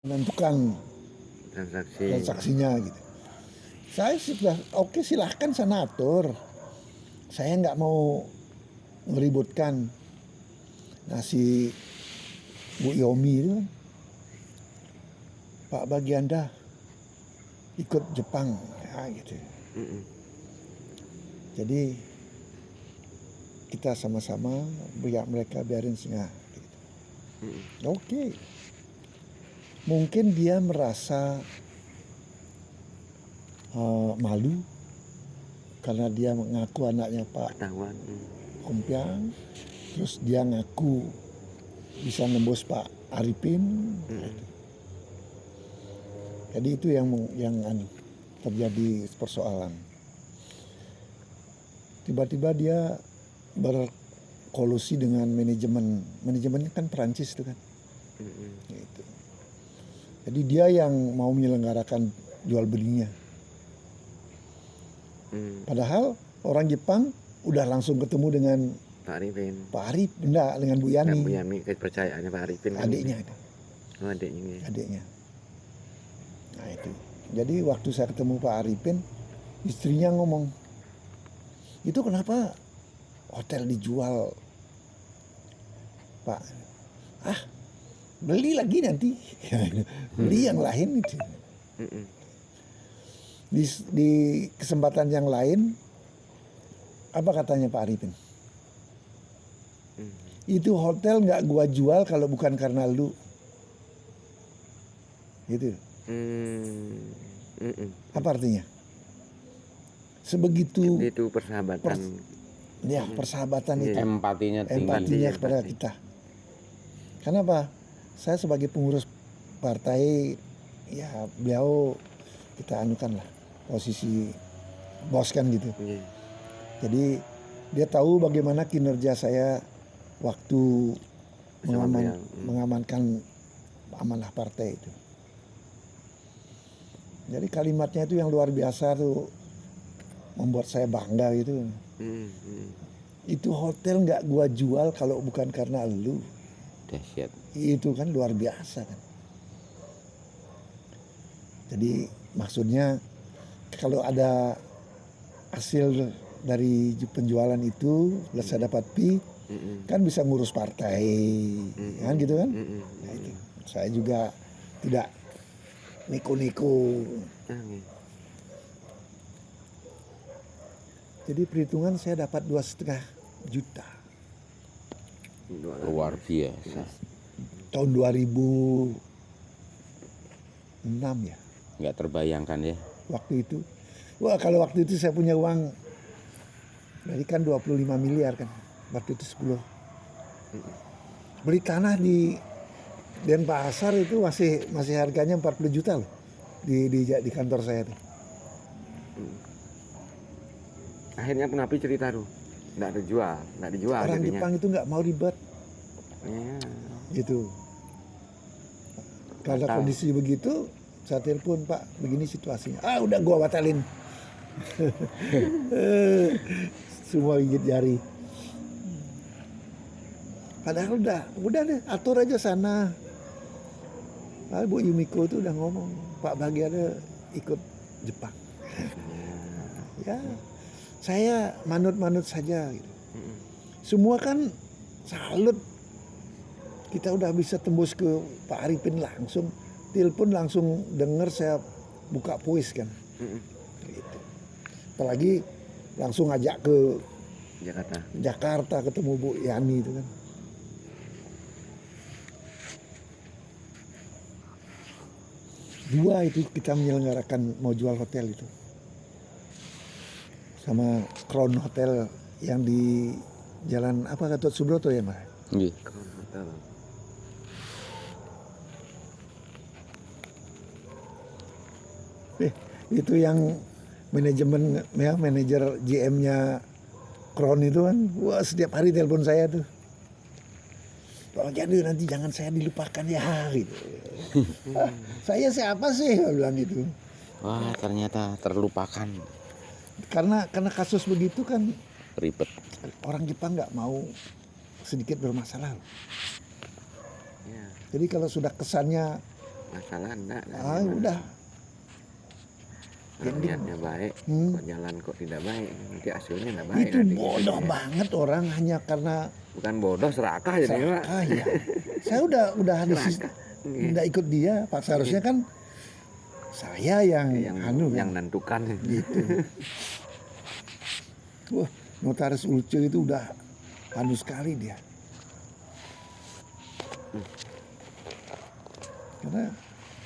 menentukan transaksinya gitu. Saya sudah oke, silahkan sana atur. Saya nggak mau meributkan. Nah si Bu Yomi itu kan, Pak Bagianda ikut Jepang, ya gitu. Jadi kita sama-sama mereka biarin setengah. Gitu. Oke. Mungkin dia merasa malu karena dia mengaku anaknya Pak Kompiang, terus dia ngaku bisa nembus Pak Arifin. Jadi itu yang terjadi persoalan. Tiba-tiba dia berkolusi dengan manajemennya kan Perancis itu kan. Gitu. Jadi dia yang mau menyelenggarakan jual belinya. Padahal orang Jepang udah langsung ketemu dengan Pak Arifin. Pak Arif, enggak, dengan Bu Yani. Bu Yani, kepercayaannya Pak Arifin. Adiknya itu. Oh, adiknya. Adiknya. Nah itu. Jadi waktu saya ketemu Pak Arifin, istrinya ngomong, itu kenapa hotel dijual, Pak? Beli lagi nanti. Beli yang lain itu. Di kesempatan yang lain, apa katanya Pak Arifin? Itu hotel nggak gua jual kalau bukan karena lu. Gitu. Apa artinya? Sebegitu itu persahabatan. Persahabatan itu. Empatinya kepada kita. Kenapa? Saya sebagai pengurus partai, ya beliau kita anukan lah posisi bos kan gitu. Jadi dia tahu bagaimana kinerja saya waktu mengamankan amanah partai itu. Jadi kalimatnya itu yang luar biasa tuh, membuat saya bangga gitu. Itu hotel nggak gua jual kalau bukan karena lu. Dahsyat. Itu kan luar biasa kan. Jadi maksudnya kalau ada hasil dari penjualan itu, saya dapat fee, kan bisa ngurus partai, kan gitu kan. Nah, itu. Saya juga tidak niku-niku. Jadi perhitungan saya dapat 2,5 juta. Luar biasa. Tahun 2006 ya. Nggak terbayangkan ya. Waktu itu. Wah, kalau waktu itu saya punya uang, berarti kan 25 miliar kan. Waktu itu 10. Beli tanah di Denpasar itu masih harganya 40 juta loh. Di kantor saya tuh. Akhirnya Penapi cerita tuh, nggak dijual. Orang jadinya. Jepang itu nggak mau ribet. Gitu. Karena kondisi begitu, saya telepon, Pak, begini situasinya. Udah gua batalin. Semua gigit jari. Padahal udah deh, atur aja sana. Bu Yumiko itu udah ngomong, Pak Bagianda ikut Jepang. Ya, saya manut-manut saja gitu. Semua kan salut. Kita udah bisa tembus ke Pak Arifin langsung, telepon langsung denger saya buka puis kan. Gitu. Apalagi langsung ajak ke Jakarta ketemu Bu Yani itu kan. Dua itu kita menyelenggarakan mau jual hotel itu. Sama Crown Hotel yang di Jalan apa, Gatot Subroto ya, Mas? Iya. Crown Hotel. Itu yang manajer GM-nya Crown itu kan, wah setiap hari telepon saya tuh. Pak jadi nanti jangan saya dilupakan ya gitu. Saya siapa sih bilang gitu. Wah, ternyata terlupakan. Karena kasus begitu kan Ribet. orang Jepang nggak mau sedikit bermasalah. Jadi kalau sudah kesannya masalah enggak. Udah. Kalau Ending. niatnya baik, Hmm. kok jalan kok tidak baik, nanti hasilnya enggak baik. Itu nanti bodoh gitu ya. banget orang hanya karena Bukan bodoh, serakah jadi Pak. serakah ya. Saya udah Serakah. Nggih. nggak ikut dia, Pak. Seharusnya kan saya yang yang kan. nentukan. Gitu. Wah, Notaris Ulce itu udah sekali dia. Karena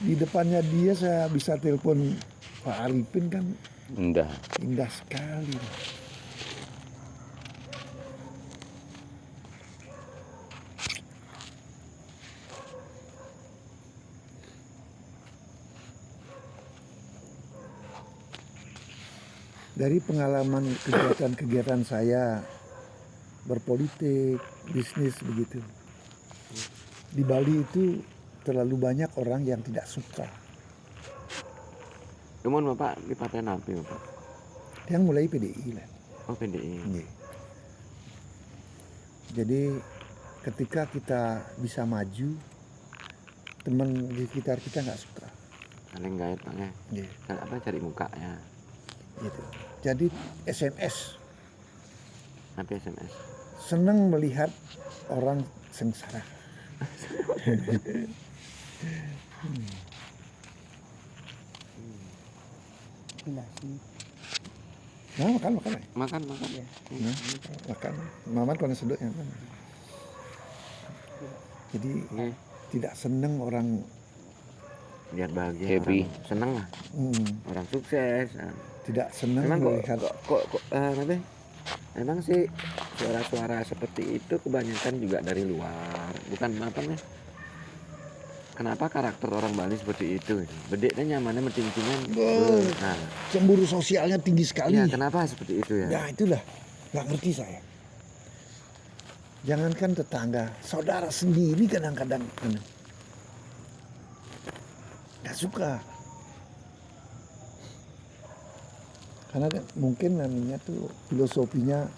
di depannya dia saya bisa telepon Pak Arifin kan Indah. indah sekali. Dari pengalaman kegiatan-kegiatan saya berpolitik, bisnis begitu. Di Bali itu terlalu banyak orang yang tidak suka. Cuman Bapak di partai apa Bapak? Yang mulai PDI lah. Oh PDI. Iya. Jadi ketika kita bisa maju, teman di sekitar kita nggak suka. Saling gait Pak ya. Iya. Apa cari muka ya. Gitu. Jadi SMS Apa SMS? senang melihat orang sengsara. Nah, makan. Makan. Nah, makan. Maman kalau sedut ya. Jadi Nggih. tidak senang orang Biar bahagia. Happy. Orang seneng lah. Orang sukses. tidak senang Emang melihat nanti emang sih suara-suara seperti itu kebanyakan juga dari luar, bukan apa nih? Kenapa karakter orang Bali seperti itu? Bedeknya nyamannya mentingginya. Nah, cemburu sosialnya tinggi sekali. ya kenapa seperti itu ya? Ya itulah, nggak ngerti saya. Jangankan tetangga, saudara sendiri kadang-kadang nggak suka. Karena mungkin namanya tuh filosofinya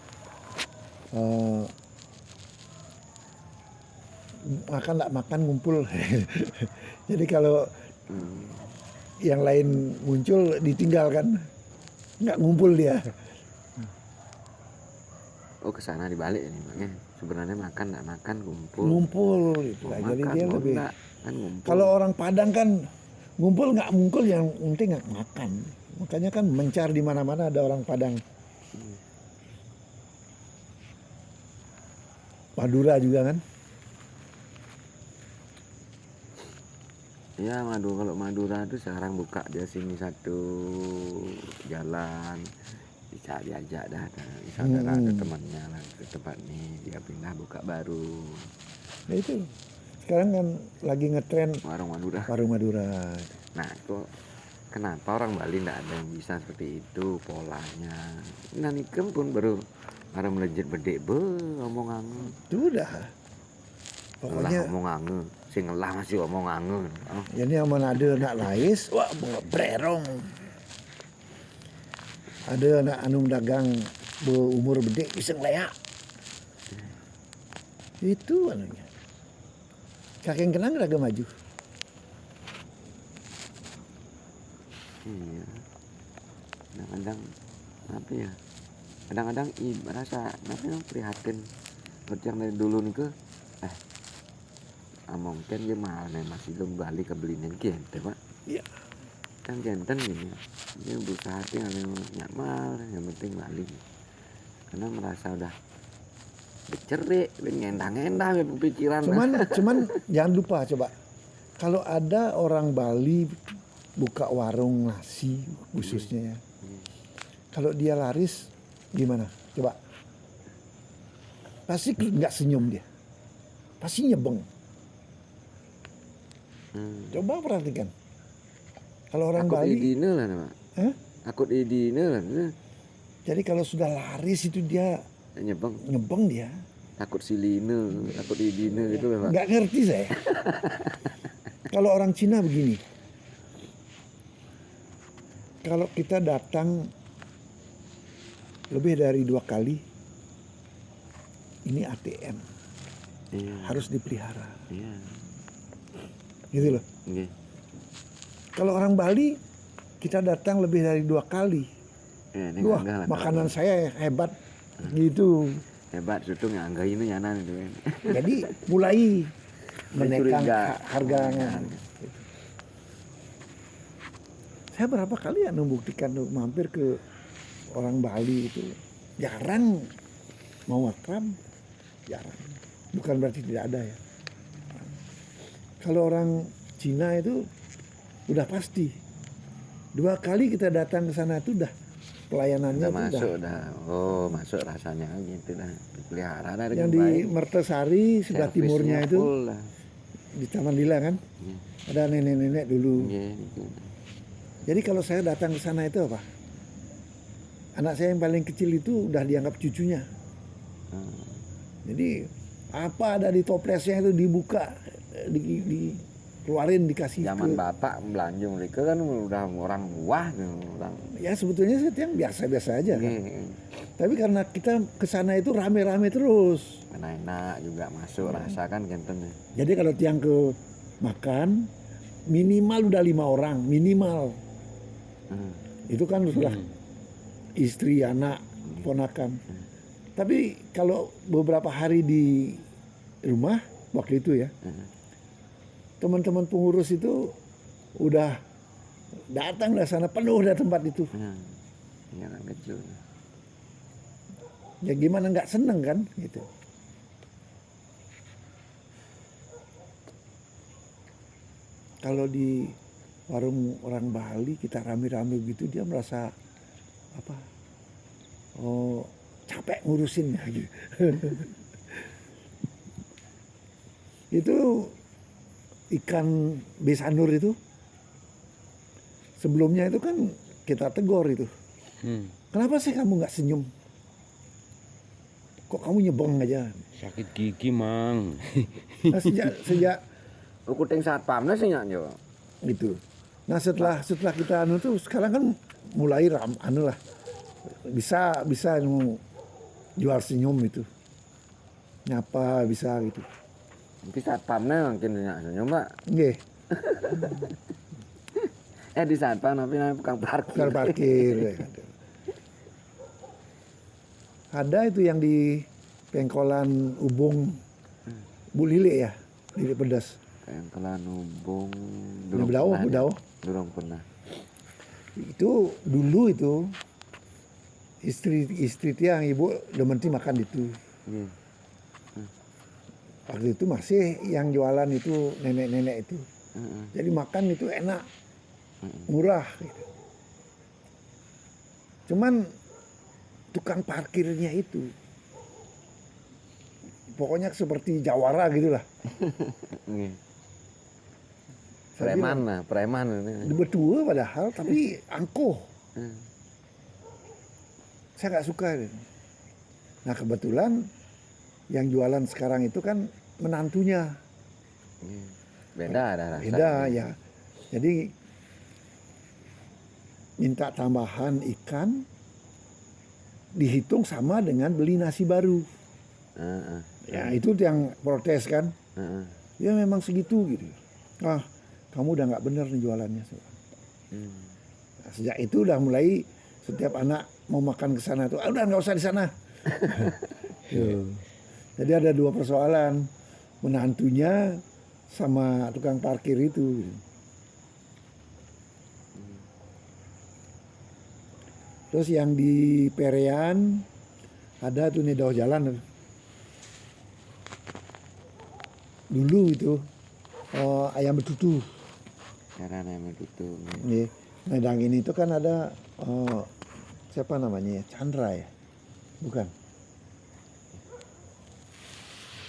makan nggak makan ngumpul. Jadi kalau yang lain muncul ditinggalkan, nggak ngumpul dia. Oh kesana dibalik ini makanya sebenarnya makan nggak makan ngumpul. Ngumpul itu Mau lah. Jadi makan, dia mau lebih. enggak, kan ngumpul. Kalau orang Padang kan ngumpul nggak ngumpul yang penting nggak makan. Makanya kan mencar di mana-mana ada orang Padang. Madura juga kan. Ya kalau Madura tuh sekarang buka dia sini satu jalan bisa diajak dah saudara ada temannya lah ke tempat nih dia pindah buka baru. Nah itu sekarang kan lagi ngetren Warung Madura. warung Madura. Nah itu kenapa orang Bali nggak ada yang bisa seperti itu polanya? Nah Nikem pun baru melejit bedek ngomong angin. Itu udah. Pokoknya ngomong angin, sing ngelah masih ngomong angin. Oh. ini yang Manado nak lais, wah bererong. Ada anak anu dagang berumur bedek bisa ngeleak. Itu anunya. Kakek kenang dagang maju. Iya. Kadang-kadang apa ya? Kadang-kadang merasa yang prihatin. Seperti yang dari dulu nih ke mungkin dia mahal nih masih belum balik ke belinya gente Pak. Iya. Kan genten gini. Dia berusaha hati yang nyamal, yang penting balik. Karena merasa udah dicerik, ngendang-ngendang pikiran. Cuman jangan lupa coba. Kalau ada orang Bali buka warung nasi khususnya ya. Kalau dia laris gimana? Coba. Pasti nggak senyum dia. Pasti nyebeng. Coba perhatikan. Kalau orang Akut Bali, idine lah Pak. Hah? Akut idine lah. Jadi kalau sudah laris itu dia nyebeng dia. Takut siline, takut idine gitu lah Pak. Nggak ngerti saya. Kalau orang Cina begini. Kalau kita datang lebih dari 2 kali, ini ATM. Iya. Harus dipelihara. Iya. Gitu loh. Oke. Kalau orang Bali kita datang lebih dari 2 kali. Ya, ini Wah, nggak lah, makanan saya hebat gitu. hebat sutung ya angga ini nyanan itu kan. Jadi mulai menaikkan Mencuriga. harganya. Saya berapa kali ya membuktikan tuh mampir ke orang Bali itu jarang mau akrab, jarang. Bukan berarti tidak ada ya. Kalau orang Cina itu udah pasti 2 kali kita datang ke sana itu udah pelayanannya Udah tuh masuk dah. Oh, masuk rasanya gitu dah. Dipelihara dah yang dengan di baik. Mertesari sebelah Servisnya timurnya itu full lah. di Taman Lila kan Iya. ada nenek-nenek dulu. Iya, gitu. Jadi kalau saya datang ke sana itu apa? Anak saya yang paling kecil itu udah dianggap cucunya. Hmm. Jadi apa ada di toplesnya itu dibuka, dikeluarin, dikasih Zaman ke. bapak belanja mereka kan udah orang buah gitu, orang. Ya sebetulnya sih yang biasa-biasa aja kan. Iya. Tapi karena kita ke sana itu rame-rame terus. Enak juga masuk rasa kan genteng. Jadi kalau tiang ke makan minimal udah 5 orang minimal. Hmm. Itu kan sudah istri, anak, ponakan. Tapi kalau beberapa hari di rumah waktu itu ya, teman-teman pengurus itu udah datang dari sana penuh dari tempat itu. Iya kan kecil. Ya gimana nggak seneng kan gitu. Kalau di warung orang Bali kita rame-rame gitu dia merasa apa? Oh, capek ngurusin gitu. Itu ikan besanur itu sebelumnya itu kan kita tegur itu. Kenapa sih kamu nggak senyum? Kok kamu nyebong aja? Sakit gigi, Mang. Nah, sejak Kuting satpamnya sih nyanyo. gitu. Nah setelah kita anu tuh sekarang kan mulai anu lah bisa jual senyum itu nyapa bisa gitu. Tapi satpamnya mungkin nyanyo mbak. Nggih, Di satpam tapi namanya tukang tukar parkir. parkir. Ada itu yang di pengkolan Ubung Bu Lile ya, Lile pedas. Yang kelan hubung Bedau. belum pernah. Itu dulu itu istri tiang ibu demen makan itu. Iya. Waktu itu masih yang jualan itu nenek-nenek itu. Jadi makan itu enak, murah. Gitu. Cuman tukang parkirnya itu, pokoknya seperti jawara gitulah. Iya. Saya Preman ini. Berdua padahal, tapi angkuh. Saya nggak suka. Gitu. Nah kebetulan yang jualan sekarang itu kan menantunya. Beda ada rasa. Beda ya. Jadi minta tambahan ikan dihitung sama dengan beli nasi baru. Ya itu yang protes kan. Ya memang segitu gitu. Ah kamu udah nggak bener nih jualannya. Nah, sejak itu udah mulai setiap anak mau makan ke sana tuh, udah nggak usah di sana. Jadi ada 2 persoalan, menantunya sama tukang parkir itu. Terus yang di Perean ada tuh nih jalan. Dulu itu ayam betutu. Karena emang itu. Nih, Medang ini itu kan ada siapa namanya ya? Chandra ya? Bukan.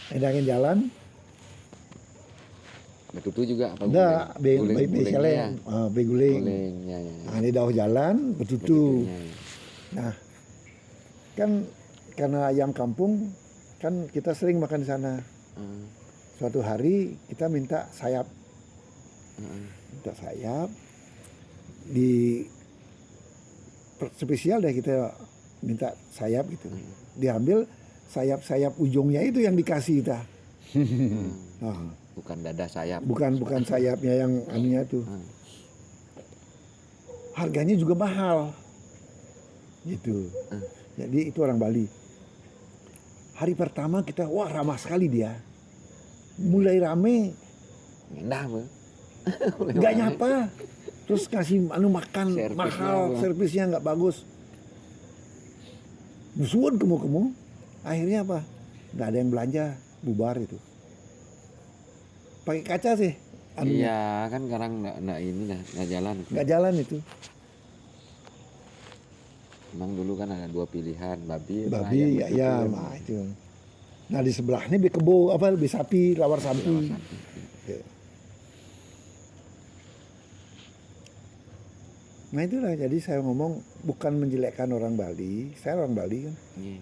Medangin jalan. Betutu juga apa? Enggak, Guling-gulingnya. beguling. Beguling. Gulingnya ya. Nah, ini dauh jalan betutu. Betutunya, ya. Nah, kan karena ayam kampung kan kita sering makan di sana. Suatu hari kita minta sayap. Minta sayap di spesial deh kita minta sayap gitu. Diambil sayap-sayap ujungnya itu yang dikasih kita. Nah, Bukan dada sayap. bukan sayapnya yang anunya itu. harganya juga mahal. Gitu. Jadi itu orang Bali. Hari pertama kita, wah ramah sekali dia. Mulai rame, Indah bang. nggak nyapa. Terus kasih makan Servisnya mahal, apa? servisnya nggak bagus. Musuhan kemu-kemu. Akhirnya apa? Nggak ada yang belanja, bubar itu. Pakai kaca sih. Anunya. Iya kan sekarang nggak ini dah, nggak jalan. Nggak jalan itu. Emang dulu kan ada 2 pilihan, babi, sama Babi, ayam ya, betutu. nah itu. Nah di sebelahnya be kebo, be sapi, lawar sapi. Ya. Nah itulah, jadi saya ngomong bukan menjelekkan orang Bali, saya orang Bali kan. Iya.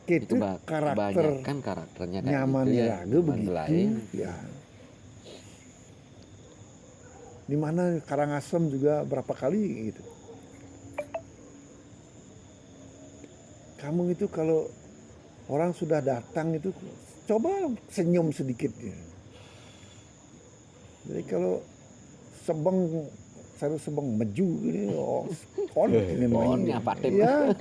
Itu karakter kebanyakan karakternya kayak nyaman gitu ya. Raga begitu. Lain. Ya. Di mana Karangasem juga berapa kali gitu. Kamu itu kalau orang sudah datang itu coba senyum sedikit ya. Jadi kalau sebeng saya sebeng maju ini kon ini Kon, main. nyapatin. Iya.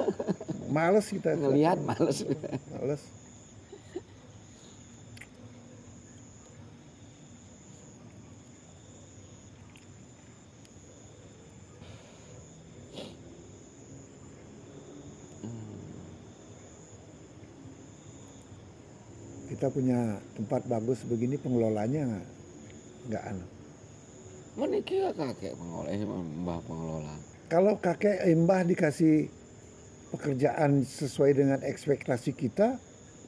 Males kita Ngelihat males. males. Kita punya tempat bagus begini pengelolanya nggak anu. Meniki kakek pengelola, mbah pengelola. Kalau kakek mbah dikasih pekerjaan sesuai dengan ekspektasi kita,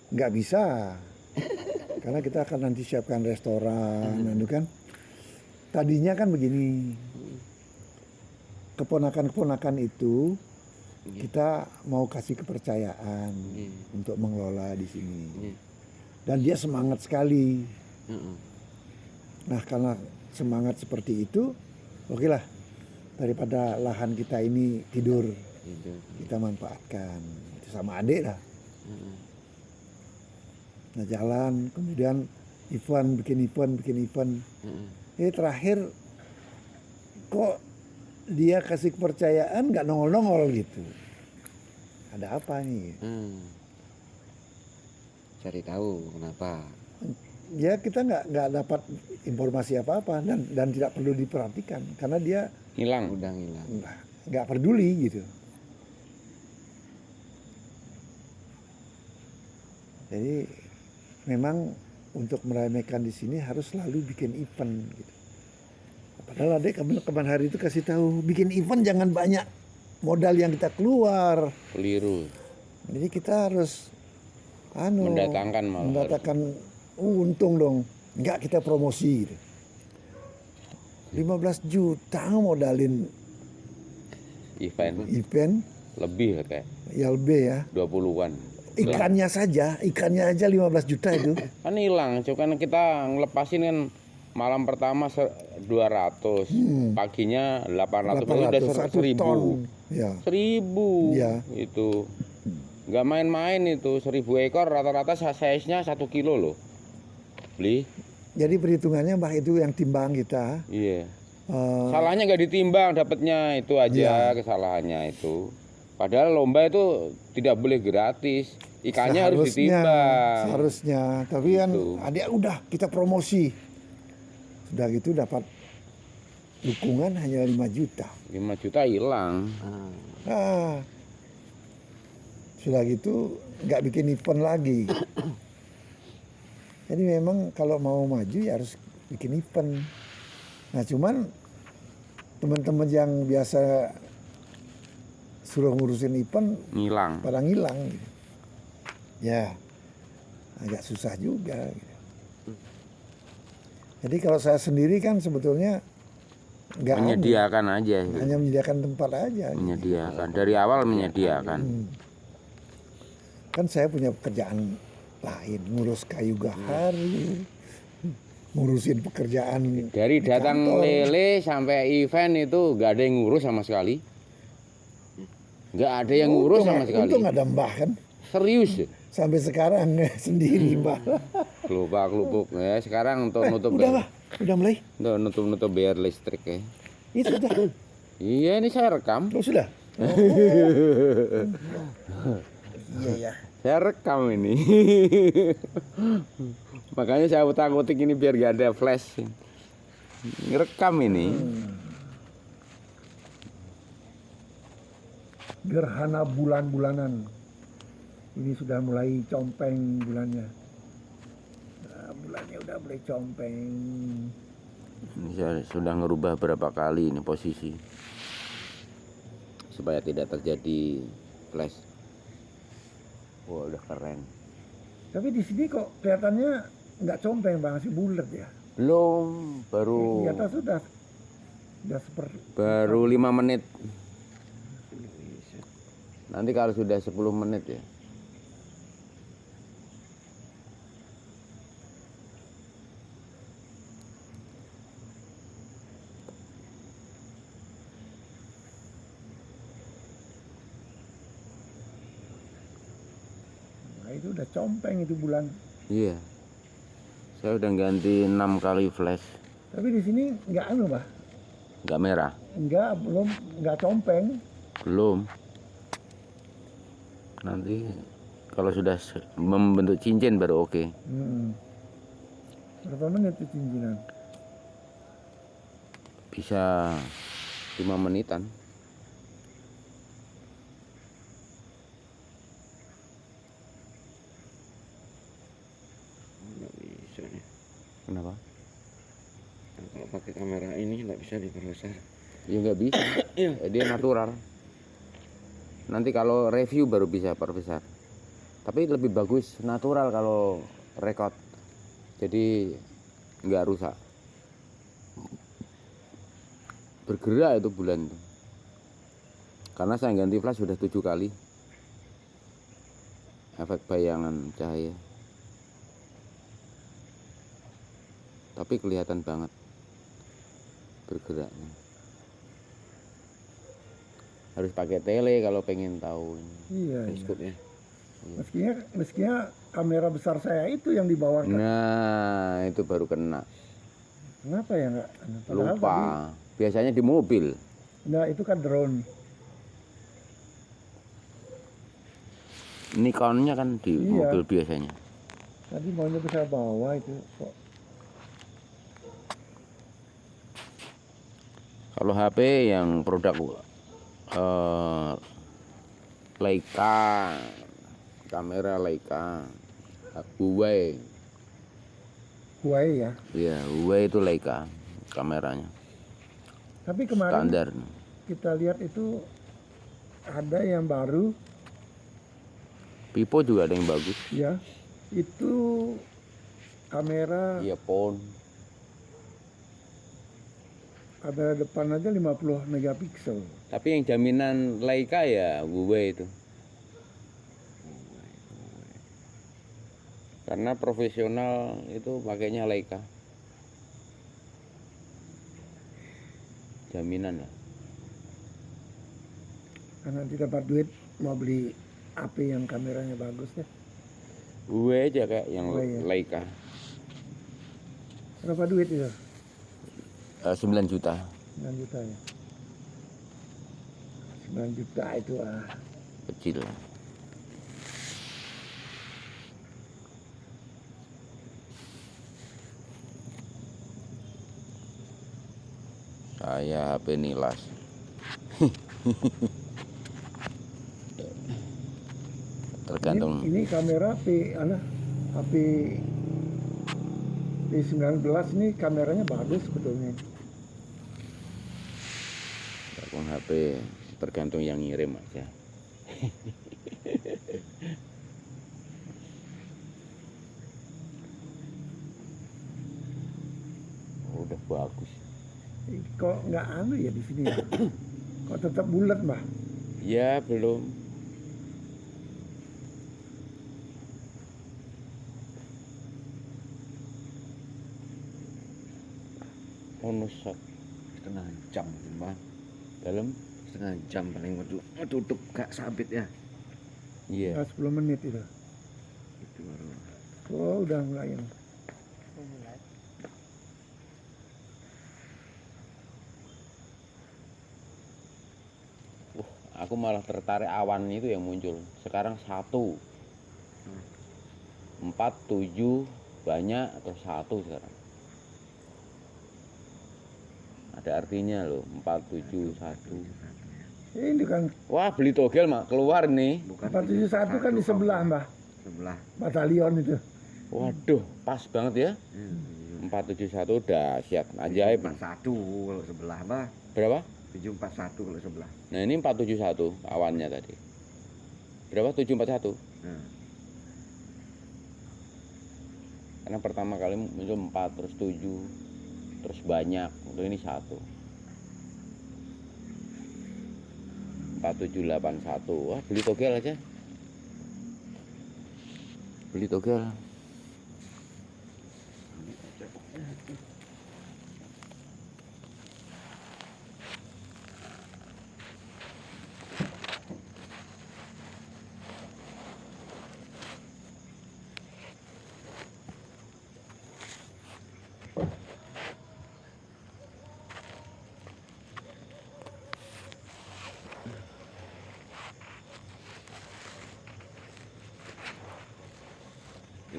nggak bisa. Karena kita akan nanti siapkan restoran, itu kan. Tadinya kan begini, keponakan-keponakan itu kita mau kasih kepercayaan untuk mengelola di sini. Dan dia semangat sekali. Nah karena semangat seperti itu, oke lah, daripada lahan kita ini tidur, kita manfaatkan. Itu sama adik lah. Nah jalan, kemudian bikin event. Terakhir kok dia kasih kepercayaan nggak nongol-nongol gitu. Ada apa nih? Cari tahu kenapa. Ya kita nggak dapat informasi apa-apa dan tidak perlu diperhatikan karena dia Hilang. Udah ngilang. nggak peduli gitu. Jadi memang untuk meramaikan di sini harus selalu bikin event gitu. Padahal adek kemarin hari itu kasih tahu bikin event jangan banyak modal yang kita keluar. Keliru. Jadi kita harus Mendatangkan malah. mendatangkan untung dong. Enggak kita promosi gitu. 15 juta modalin event Lebih kayak YLB ya. 20-an. Ikannya aja 15 juta itu. Kan hilang, cuman kita ngelepasin kan malam pertama 200, paginya 800, udah 1 1000. ton. Ya. 1000 Ya. itu. Nggak main-main itu, 1000 ekor rata-rata size-nya 1 kilo loh. Beli. Jadi perhitungannya Mbah itu yang timbang kita. Iya. eh, Salahnya nggak ditimbang, dapatnya itu aja Iya. kesalahannya itu. Padahal lomba itu tidak boleh gratis, ikannya harus ditimbang. Seharusnya. Tapi kan Gitu. adik udah kita promosi. Sudah gitu dapat dukungan hanya 5 juta. 5 juta hilang. Nah, sudah gitu nggak bikin event lagi. Jadi memang kalau mau maju ya harus bikin event. Nah cuman teman-teman yang biasa suruh ngurusin event Ngilang. pada ngilang. Gitu. Ya agak susah juga. Gitu. Jadi kalau saya sendiri kan sebetulnya nggak Menyediakan aja itu. hanya menyediakan tempat aja. Gitu. Menyediakan dari awal menyediakan. Kan saya punya pekerjaan lain, ngurus kayu gahar, ngurusin pekerjaan Dari di datang kantor. lele sampai event itu nggak ada yang ngurus sama sekali. Nggak ada yang ngurus sama sekali. Untung ada Mbah kan, Serius. sampai sekarang sendiri Mbah. Kelupuk ya. Sekarang untuk nutup Udah Mbah, udah mulai. nutup bayar listrik ya. Itu udah. Iya, ini saya rekam. Oh sudah. Iya ya. Saya rekam ini. Makanya saya utak-utik ini biar gak ada flash. Ngerekam ini. Gerhana bulan-bulanan. Ini sudah mulai compeng bulannya. Nah, bulannya udah mulai compeng. Ini saya sudah ngerubah berapa kali ini posisi supaya tidak terjadi flash. Wah, udah keren. Tapi di sini kok kelihatannya nggak compeng bang, masih bulat ya. Belum, Di atas sudah seperti. baru 5 menit. Nanti kalau sudah 10 menit ya. Nah itu udah compeng itu bulan. Iya. Saya udah ganti 6 kali flash. Tapi di sini nggak anu bah, Nggak merah. nggak compeng. Belum. Nanti kalau sudah membentuk cincin baru oke. Berapa menit itu cincinan? Bisa 5 menitan. Nggak bisa nih. Kenapa? Kalau pakai kamera ini nggak bisa diperbesar. Ya nggak bisa. Dia natural. Nanti kalau review baru bisa perbesar. Tapi lebih bagus natural kalau record. Jadi nggak rusak. Bergerak itu bulan itu. Karena saya ganti flash sudah 7 kali. Efek bayangan cahaya. Tapi kelihatan banget bergeraknya. Harus pakai tele kalau pengen tahu. Iya. Teleskopnya. Meskinya kamera besar saya itu yang dibawakan. Nah, itu baru kena. Kenapa ya nggak? Padahal Lupa. Biasanya di mobil. Nah itu kan drone. Nikonnya kan di Iya. mobil biasanya. Tadi maunya bisa bawa itu kok. Kalau HP yang produk Leica, kamera Leica, Huawei. Huawei ya. Ya, Huawei itu Leica kameranya. Tapi kemarin Standar. kita lihat itu ada yang baru Vivo juga ada yang bagus. ya. Itu kamera Earphone. kamera depan aja 50 megapiksel. Tapi yang jaminan Leica ya Huawei itu. Karena profesional itu pakainya Leica. Jaminan lah. Karena tidak dapat duit mau beli HP yang kameranya bagus ya. Huawei aja kayak yang Huawei ya. Leica. Berapa duit itu? 9 juta. 9 juta ya. 9 juta itu Kecil. Saya HP Nilas. Tergantung. Ini kamera HP P19 ini kameranya bagus sebetulnya. Tergantung HP, tergantung yang ngirim aja. Udah bagus. Kok nggak anu ya di sini ya? Kok tetap bulat mbah? Ya belum. Monusat Setengah jam bang. dalam. Setengah jam paling tutup gak sabit ya. Iya. 10 menit itu. Itu baru. Oh udah mulai. aku malah tertarik awan itu yang muncul. Sekarang 1, 4, 7 banyak atau 1 sekarang. Ada artinya loh, 4, 7, 1. Ini kan Wah, beli togel mak keluar nih. Bukan 471 kan di sebelah, Mbah. Sebelah. Batalion itu. Waduh, pas banget ya. 471 dahsyat, ajaib. 741 kalau sebelah, Bah. Berapa? 741 kalau sebelah. Nah, ini 471 awannya tadi. Berapa? 741. Nah, Karena pertama kali muncul 4, terus 7, terus banyak. Untuk ini 1. 4781. Wah, beli togel aja. Beli togel.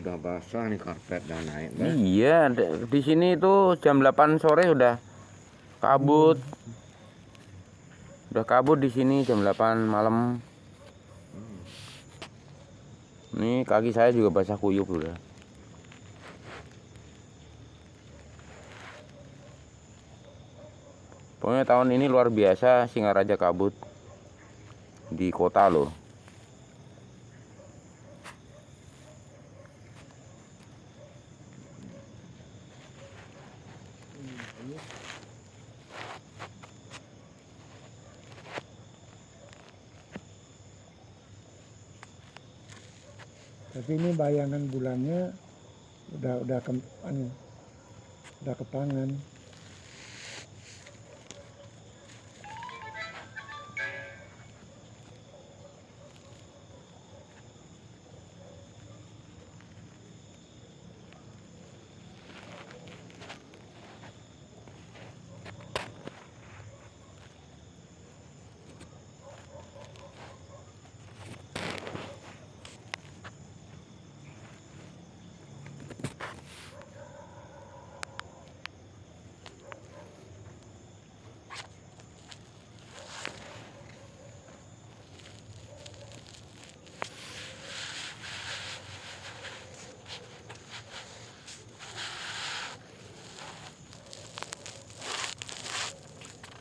udah basah nih karpet dan naik, Bah. Iya, di sini itu jam 8 sore udah kabut. Udah kabut di sini jam 8 malam. Ini kaki saya juga basah kuyup udah. Pokoknya tahun ini luar biasa Singaraja kabut di kota loh. Tapi ini bayangan bulannya udah ke tangan.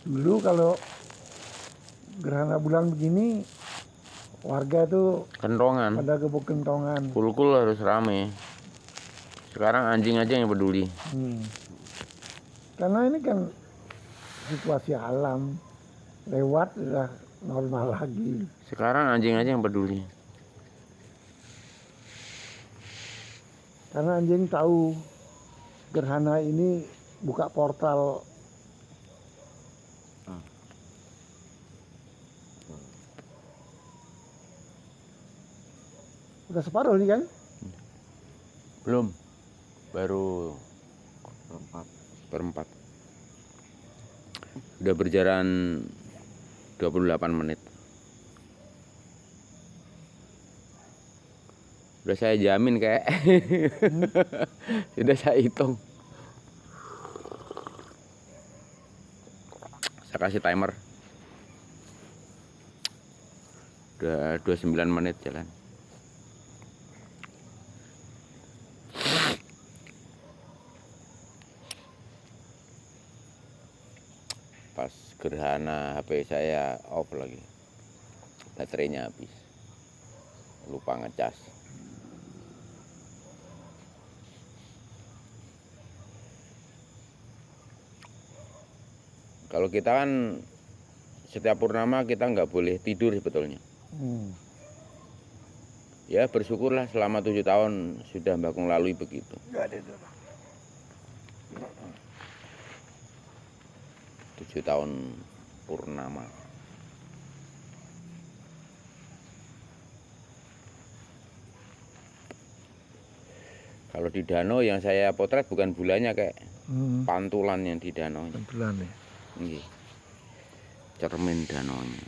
Dulu kalau gerhana bulan begini, warga tuh Kentongan. pada gebuk kentongan. Kulkul harus rame. Sekarang anjing aja yang peduli. Karena ini kan situasi alam, lewat udah normal lagi. Sekarang anjing aja yang peduli. Karena anjing tahu gerhana ini buka portal. Udah separuh nih kan? Belum. Baru perempat. Udah berjalan 28 menit. Udah saya jamin kayak. Sudah saya hitung. Saya kasih timer. Udah 29 menit jalan. Pas gerhana HP saya off lagi, baterainya habis, lupa ngecas. Kalau kita kan setiap purnama kita nggak boleh tidur sebetulnya. Ya bersyukurlah selama 7 tahun sudah Mbak Kung lalui begitu. 7 tahun purnama. Kalau di danau yang saya potret bukan bulannya kayak pantulan yang di danau. Pantulan ya. Nggih. Cermin danaunya.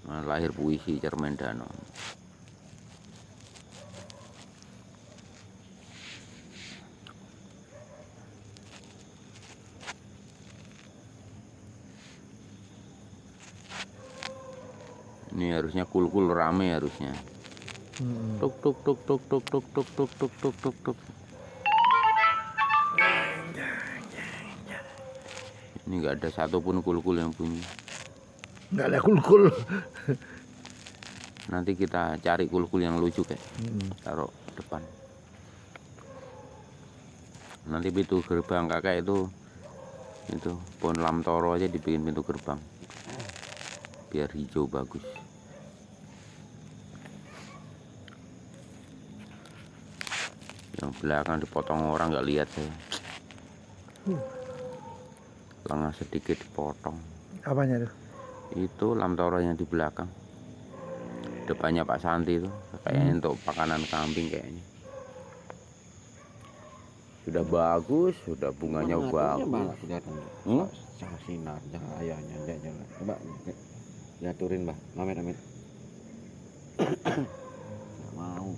lahir puisi Cermen Danau. Ini harusnya kul-kul rame harusnya. Tuk tuk tuk tuk tuk tuk tuk tuk tuk tuk tuk tuk. Ini nggak ada satupun kul-kul yang bunyi. Nggak ada kul-kul. Nanti kita cari kul-kul yang lucu kayak taruh depan. Nanti pintu gerbang kakak itu pohon lamtoro aja dibikin pintu gerbang biar hijau bagus. Yang belakang dipotong orang nggak lihat saya. Lengan sedikit dipotong. Apanya tuh? Itu lamtoro yang di belakang. Depannya Pak Santi itu kayaknya untuk pakanan kambing kayaknya. Sudah bagus, sudah bunganya bagus. Malah kelihatan. Sinar cahayanya jangan. Coba diaturin, Mbah. Amit. Nggak mau.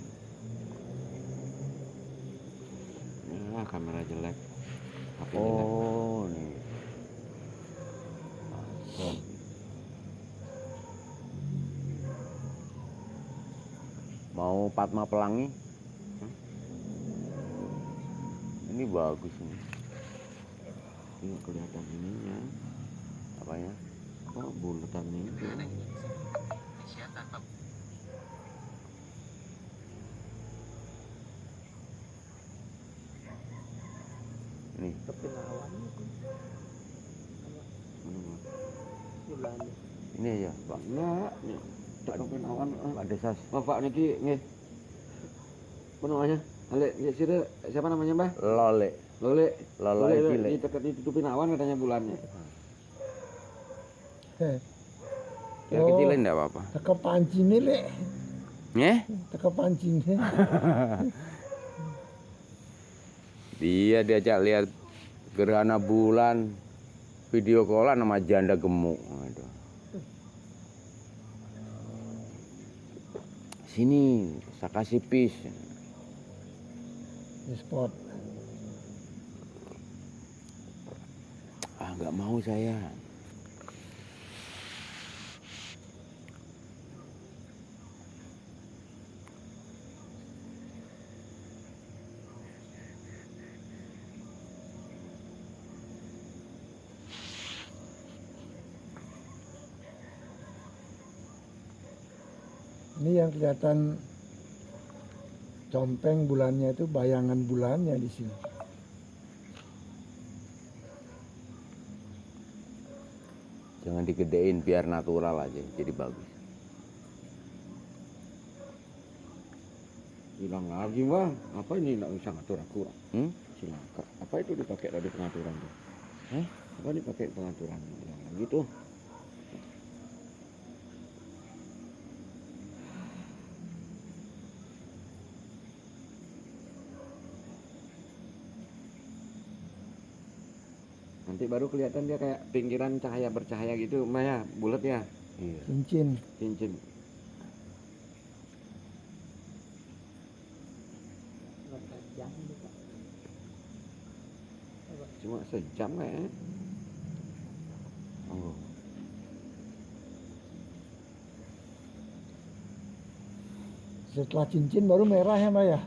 Ya, kamera jelek. HP jelek. Oh, nih. Mau Padma Pelangi? Ini bagus ini. Ini kelihatan ininya. Apanya? Oh, bulatan itu. Nih. Ini ya, Pak. Enggak, nih. Tekapin awan. Ada sas. Bapak niki nggih. Apa namanya? Ale, siapa namanya, Mbah? Lole. Lole Cilik. ditutupin awan katanya bulannya. Yang kecilin enggak apa-apa. Teka pancing nih, Lek. Teka pancing. Dia diajak lihat gerhana bulan, video callan sama janda gemuk. Aduh. Sini, saya kasih pis. Di spot. Ah, nggak mau saya. Ini yang kelihatan compeng bulannya itu bayangan bulannya di sini. Jangan digedein biar natural aja, jadi bagus. Bilang lagi, Bang. Apa ini enggak usah ngatur-atur? Silaka. Apa itu dipakai tadi pengaturan tuh? Apa dipakai pengaturan? Bilang lagi tuh. Nanti baru kelihatan dia kayak pinggiran cahaya bercahaya gitu, Maya, bulat ya. Iya. Cincin. Cuma sejam kayaknya. Oh. Setelah cincin baru merah ya, Mbak ya?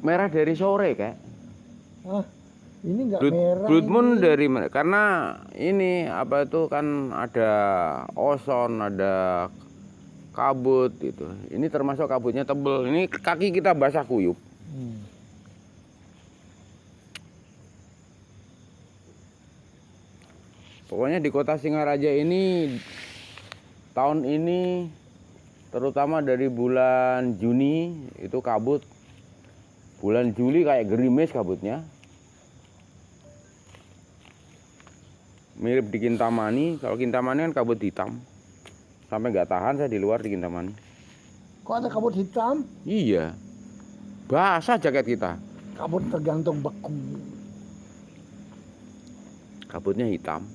Merah dari sore kayak. Ah, ini nggak merah. Blood moon ini. dari karena ini apa itu kan ada ozon, ada kabut gitu. Ini termasuk kabutnya tebel. Ini kaki kita basah kuyup. Pokoknya di kota Singaraja ini tahun ini terutama dari bulan Juni itu kabut. Bulan Juli kayak gerimis kabutnya. Mirip di Kintamani. Kalau Kintamani kan kabut hitam. Sampai nggak tahan saya di luar di Kintamani. Kok ada kabut hitam? Iya. Basah jaket kita. Kabut tergantung beku. Kabutnya hitam.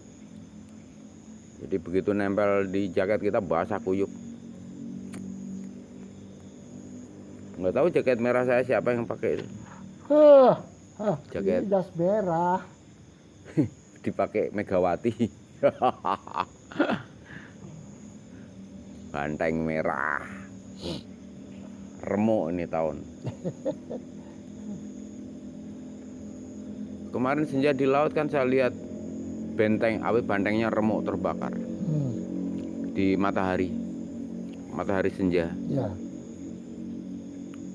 Jadi begitu nempel di jaket kita basah kuyup. Nggak tahu jaket merah saya siapa yang pakai itu. Jaket. Ini jas merah. Dipakai Megawati. Banteng merah. Remuk ini tahun. Kemarin senja di laut kan saya lihat bantengnya remuk terbakar di matahari senja. Ya.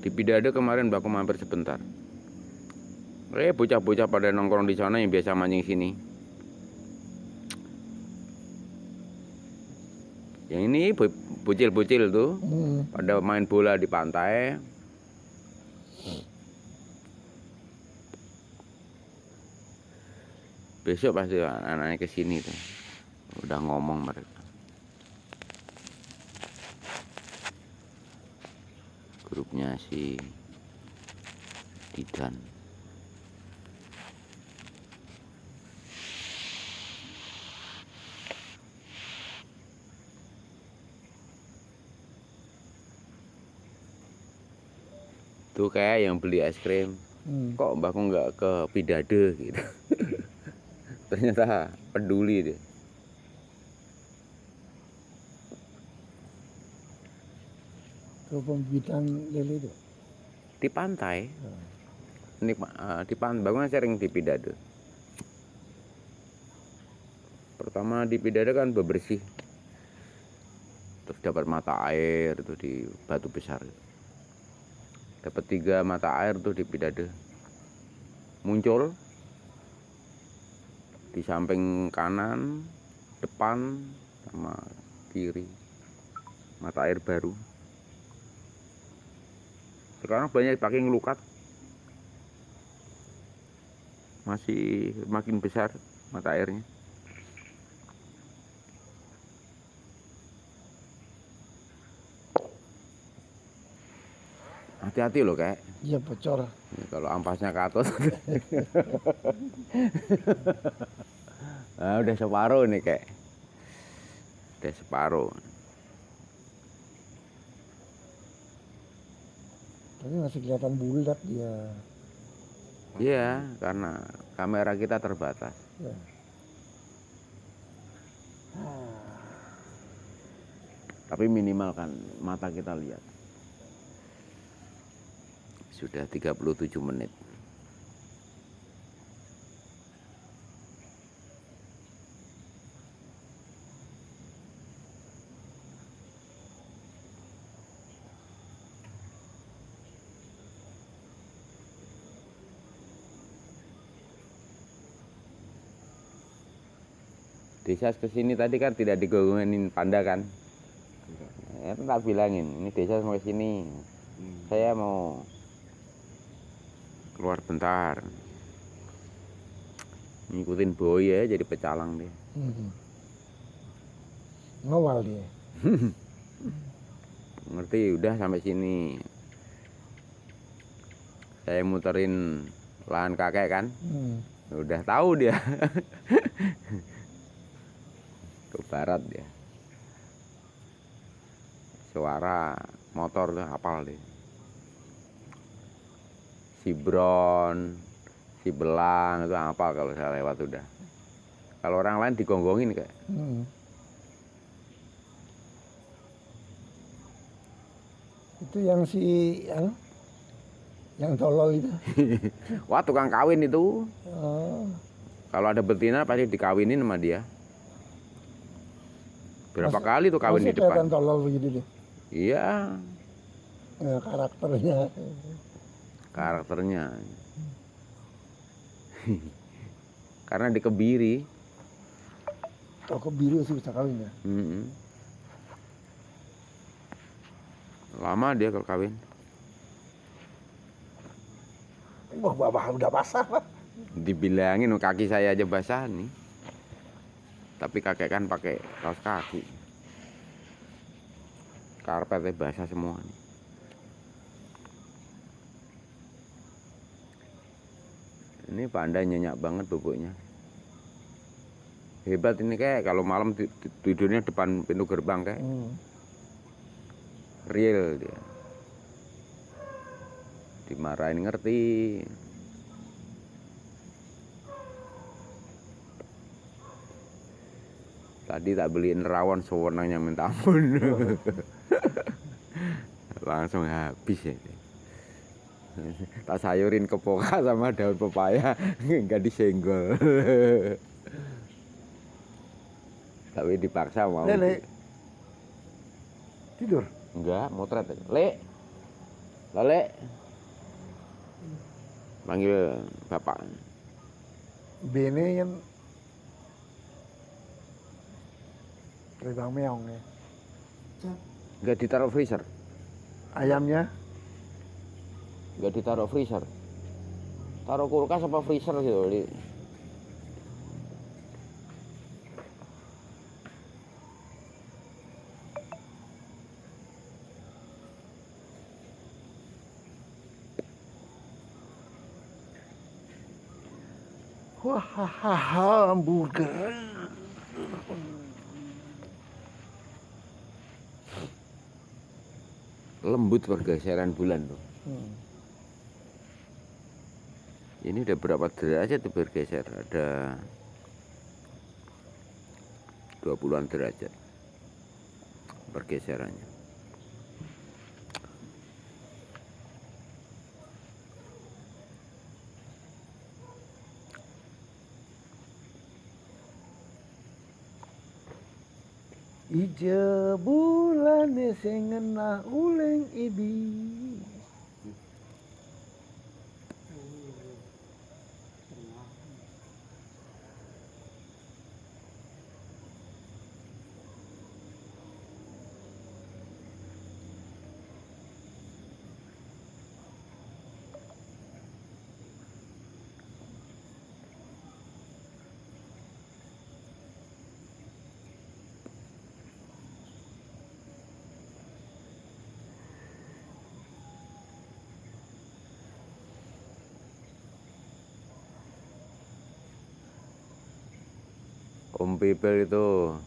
Di Pidade kemarin baku mampir sebentar. Bocah-bocah pada nongkrong di sana yang biasa mancing sini. Yang ini bocil-bocil tuh pada main bola di pantai. Besok pasti anak-anaknya ke sini tuh. Udah ngomong mereka. Grupnya si Didan. Tuh kayak yang beli es krim. Kok mbakku nggak ke Pidade gitu. Ternyata peduli dia. Ke pembibitan lele itu. Di pantai. Di pantai, bangun sering di Pidade. Pertama di Pidade kan bebersih. Terus dapat mata air itu di Batu Besar. Dapat 3 mata air tuh di Pidade. Muncul di samping kanan, depan, sama kiri. Mata air baru. Sekarang banyak pakai ngelukat. Masih makin besar mata airnya. Hati-hati loh kayak. Iya bocor. Ini kalau ampasnya ke atas. Nah, udah separuh nih kayak. Udah separuh. Tapi masih kelihatan bulat dia. Iya, karena kamera kita terbatas. Ya. Tapi minimal kan mata kita lihat. Sudah 37 menit. Desa kesini tadi kan tidak digongongin panda kan? Ya tak bilangin, ini desa mau kesini. Saya mau keluar bentar. Ngikutin boy ya, jadi pecalang dia. Ngawal dia. Ngerti, udah sampai sini. Saya muterin lahan kakek kan. Udah tahu dia. Ke barat dia. Suara motor tuh hafal deh. Si Bron, si Belang itu hafal kalau saya lewat udah. Kalau orang lain digonggongin kayak. Itu yang si yang tolol itu. Wah, tukang kawin itu. Oh. Kalau ada betina pasti dikawinin sama dia. Berapa kali tuh kawin di Masih kelihatan depan. tolol begitu deh. Iya, Ya, karakternya. karakternya. Karena dikebiri. Toko biru sih bisa kawin ya. Lama dia kalau kawin. Wah, bapak udah basah pak. Dibilangin kaki saya aja basah nih. Tapi kakek kan pakai kaos kaki. Karpetnya basah semua nih. Ini panda nyenyak banget bubuknya. Hebat ini kayak kalau malam tidurnya depan pintu gerbang kayak real dia. Dimarahin ngerti. Tadi tak beliin rawon sewenangnya minta ampun. Langsung habis ya. Tak sayurin kepoka sama daun pepaya nggak disenggol. Tapi dipaksa mau. Lele tidur. Enggak, motret. Le. Lale. Panggil bapak. Bene yang terbang meong ya. Enggak ditaruh freezer. Ayamnya Enggak ditaruh freezer. Taruh kulkas apa freezer gitu. wah hamburger. Lembut pergeseran bulan tuh. Ini udah berapa derajat tuh bergeser? Ada 20-an derajat pergeserannya. Ije bulan sing ngena uleng ibi. Om Pipil itu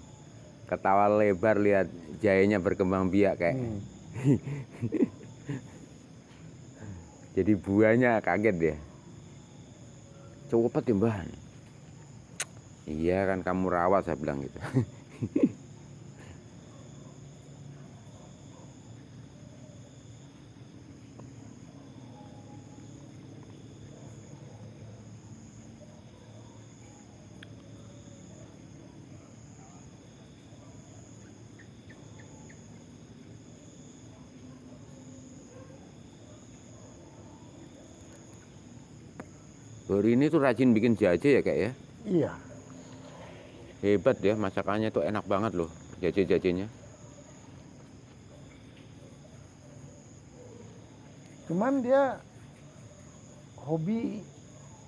ketawa lebar lihat jahenya berkembang biak kayak. Jadi buahnya kaget dia. Cepet ya mbah. Iya kan kamu rawat saya bilang gitu. Hari ini tuh rajin bikin jaje ya kayak ya. Iya. Hebat ya, masakannya tuh enak banget loh, jaje-jajenya. Cuman dia hobi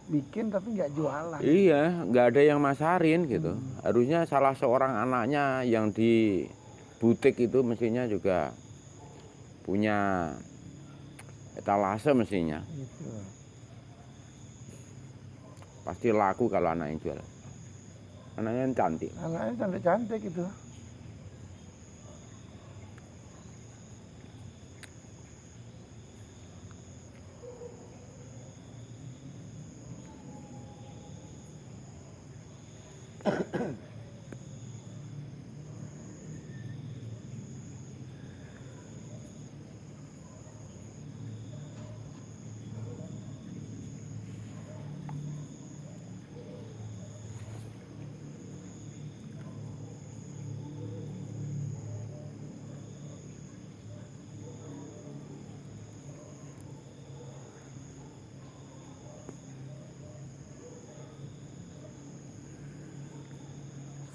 bikin tapi nggak jualan. Iya, nggak ada yang masarin gitu. Harusnya salah seorang anaknya yang di butik itu mestinya juga punya etalase mestinya. Gitu. Pasti laku kalau anak yang jual. Anaknya yang cantik. Anaknya cantik-cantik gitu.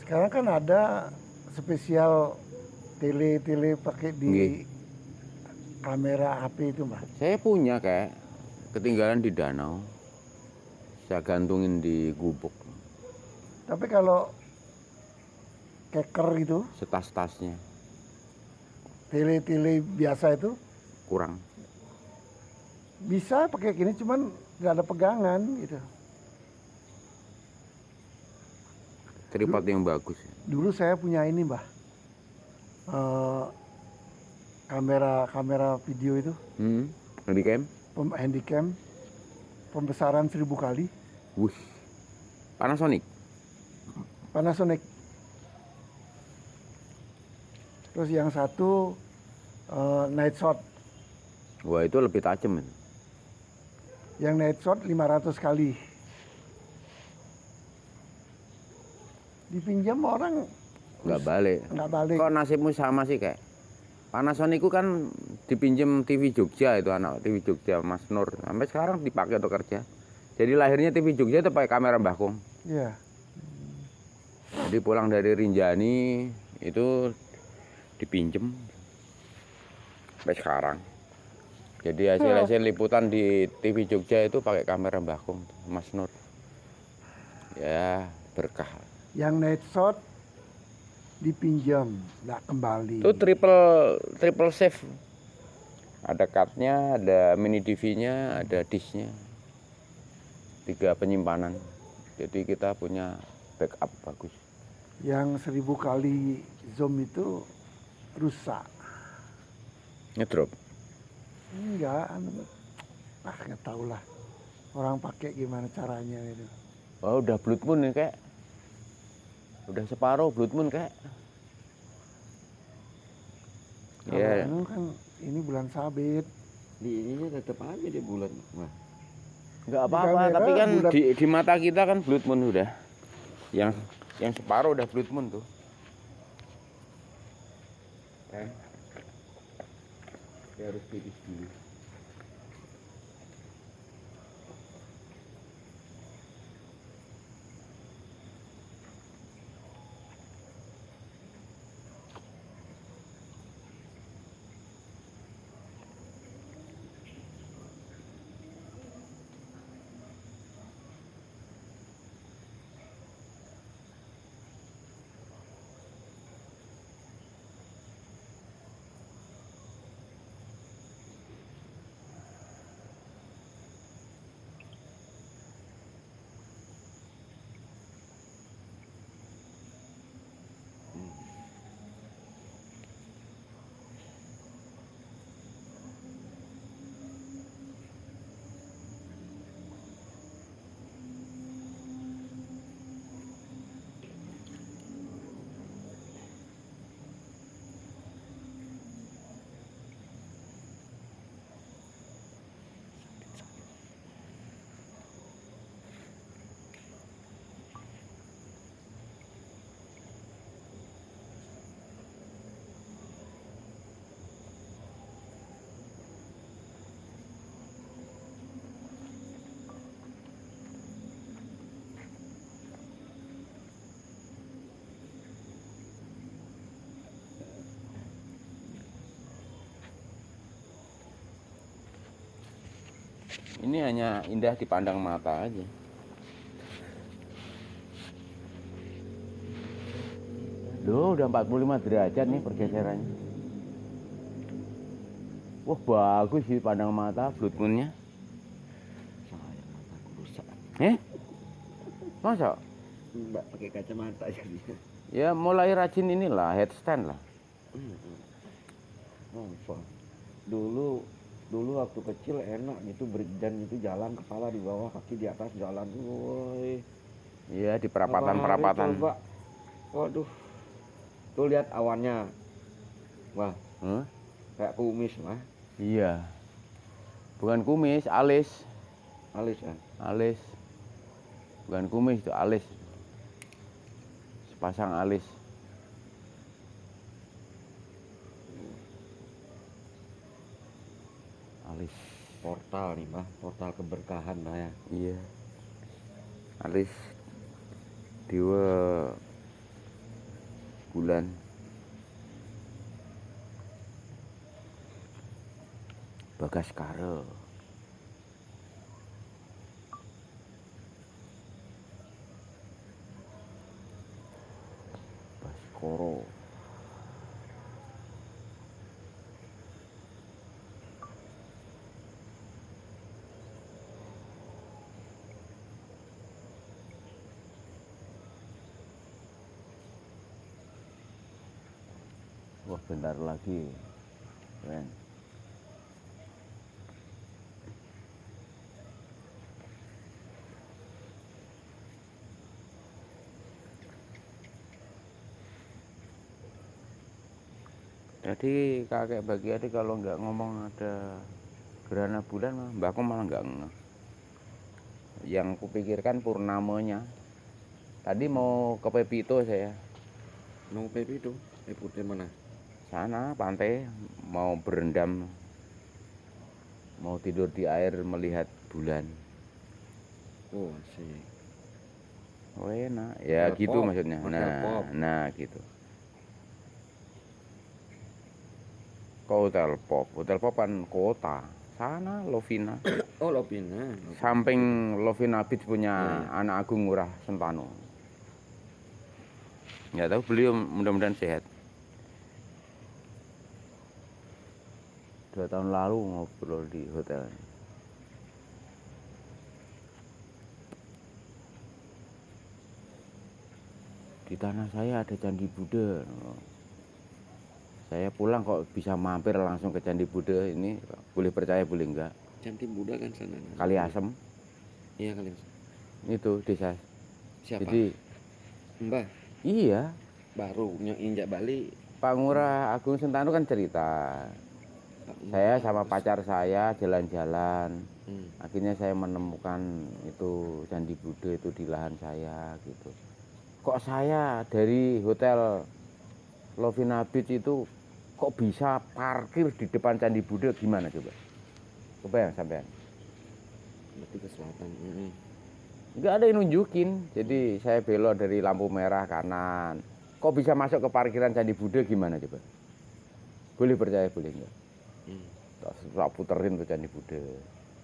Sekarang kan ada spesial tele pakai di Nggih. kamera HP itu, Mbak. Saya punya kayak ketinggalan di danau. Saya gantungin di gubuk, Tapi kalau keker itu, setas-tasnya tele biasa itu kurang. bisa pakai gini, cuman nggak ada pegangan gitu. tripod yang bagus. Dulu saya punya ini, Mbah. Eh, kamera video itu, Handycam. handycam, pembesaran 1000 kali, Wih. Panasonic. Panasonic. Terus yang satu night shot. Wah, itu lebih tajam. Yang night shot 500 kali. Dipinjam orang Nggak balik. nggak balik. Kok nasibmu sama sih kayak Panasonic itu kan dipinjem TV Jogja, itu anak TV Jogja Mas Nur, sampai sekarang dipakai untuk kerja. Jadi lahirnya TV Jogja itu pakai kamera Mbah Kung. Iya. Jadi pulang dari Rinjani itu dipinjem sampai sekarang. Jadi hasil liputan di TV Jogja itu pakai kamera Mbah Kung, Mas Nur. Ya berkah. Yang night shot dipinjam, nggak kembali. Itu triple save. Ada cardnya, ada mini DV-nya, ada disknya. 3 penyimpanan. Jadi kita punya backup bagus. Yang 1000 kali zoom itu rusak. Ngedrop. Enggak, nggak tahu lah. Orang pakai gimana caranya itu. Oh, udah Blood Moon nih kayak. Udah separuh Blood Moon kayak. Kalau Ya. anu kan ini bulan sabit. Di ininya tetap aja dia bulat. Wah, Enggak Di apa-apa, kamera tapi kan bulat. di mata kita kan Blood Moon udah. Yang separuh udah Blood Moon tuh. dia harus tipis dulu. Ini hanya indah dipandang mata aja. Loh, udah 45 derajat nih pergeserannya. Wah, bagus sih pandang mata Blood Moon-nya. Saya mataku rusak. Masa? Mbak pakai kacamata jadi. Ya mulai rajin inilah headstand lah. Apa? Dulu waktu kecil enak gitu berjalan itu jalan kepala di bawah kaki di atas jalan. Woi. Iya, di Apa hari perapatan-perapatan. coba? Waduh. Tuh lihat awannya. Wah, Hah? kayak kumis mah. Iya. Bukan kumis, alis. Alis kan. Alis. Bukan kumis itu alis. Sepasang alis. Alis. Portal nih mah, portal keberkahan lah ya. Iya. Alis. Dewa bulan. Bagaskara. Baskoro. Wah, bentar lagi. Keren. Jadi kakek bagi adik kalau nggak ngomong ada gerhana bulan, mbakku malah nggak ngeh. Yang kupikirkan purnamanya. Tadi mau ke Pepito saya. Mau Pepi itu? Putih mana? Sana pantai mau berendam, mau tidur di air melihat bulan. Oh, sih. Oh enak. Ya Hotel gitu Pop, maksudnya. Hotel Pop. Nah gitu. Kok Hotel Pop kan kota. Sana Lovina. Oh, Lovina. Samping Lovina Beach punya Iya, iya. anak Agung Ngurah Sentano. Nggak tahu beliau mudah-mudahan sehat. 2 tahun lalu ngobrol di hotel. Di tanah saya ada Candi Buddha. Saya pulang kok bisa mampir langsung ke Candi Buddha ini, boleh percaya boleh enggak. Candi Buddha kan sana. Kali Asem Iya kali. itu desa. Siapa? Jadi Mbah. iya, Baru yang injak Bali. Pak Ngurah Agung Sentano kan cerita. Saya sama pacar saya jalan-jalan. Akhirnya saya menemukan itu Candi Buddha itu di lahan saya gitu. Kok saya dari hotel Lovina Beach itu kok bisa parkir di depan Candi Buddha, gimana coba? Kebayang sampean? Berarti ke selatan. Nggak ada yang nunjukin. Jadi saya belok dari lampu merah kanan. Kok bisa masuk ke parkiran Candi Buddha, gimana coba? Boleh percaya boleh enggak? Terus tak puterin ke Candi Buddha.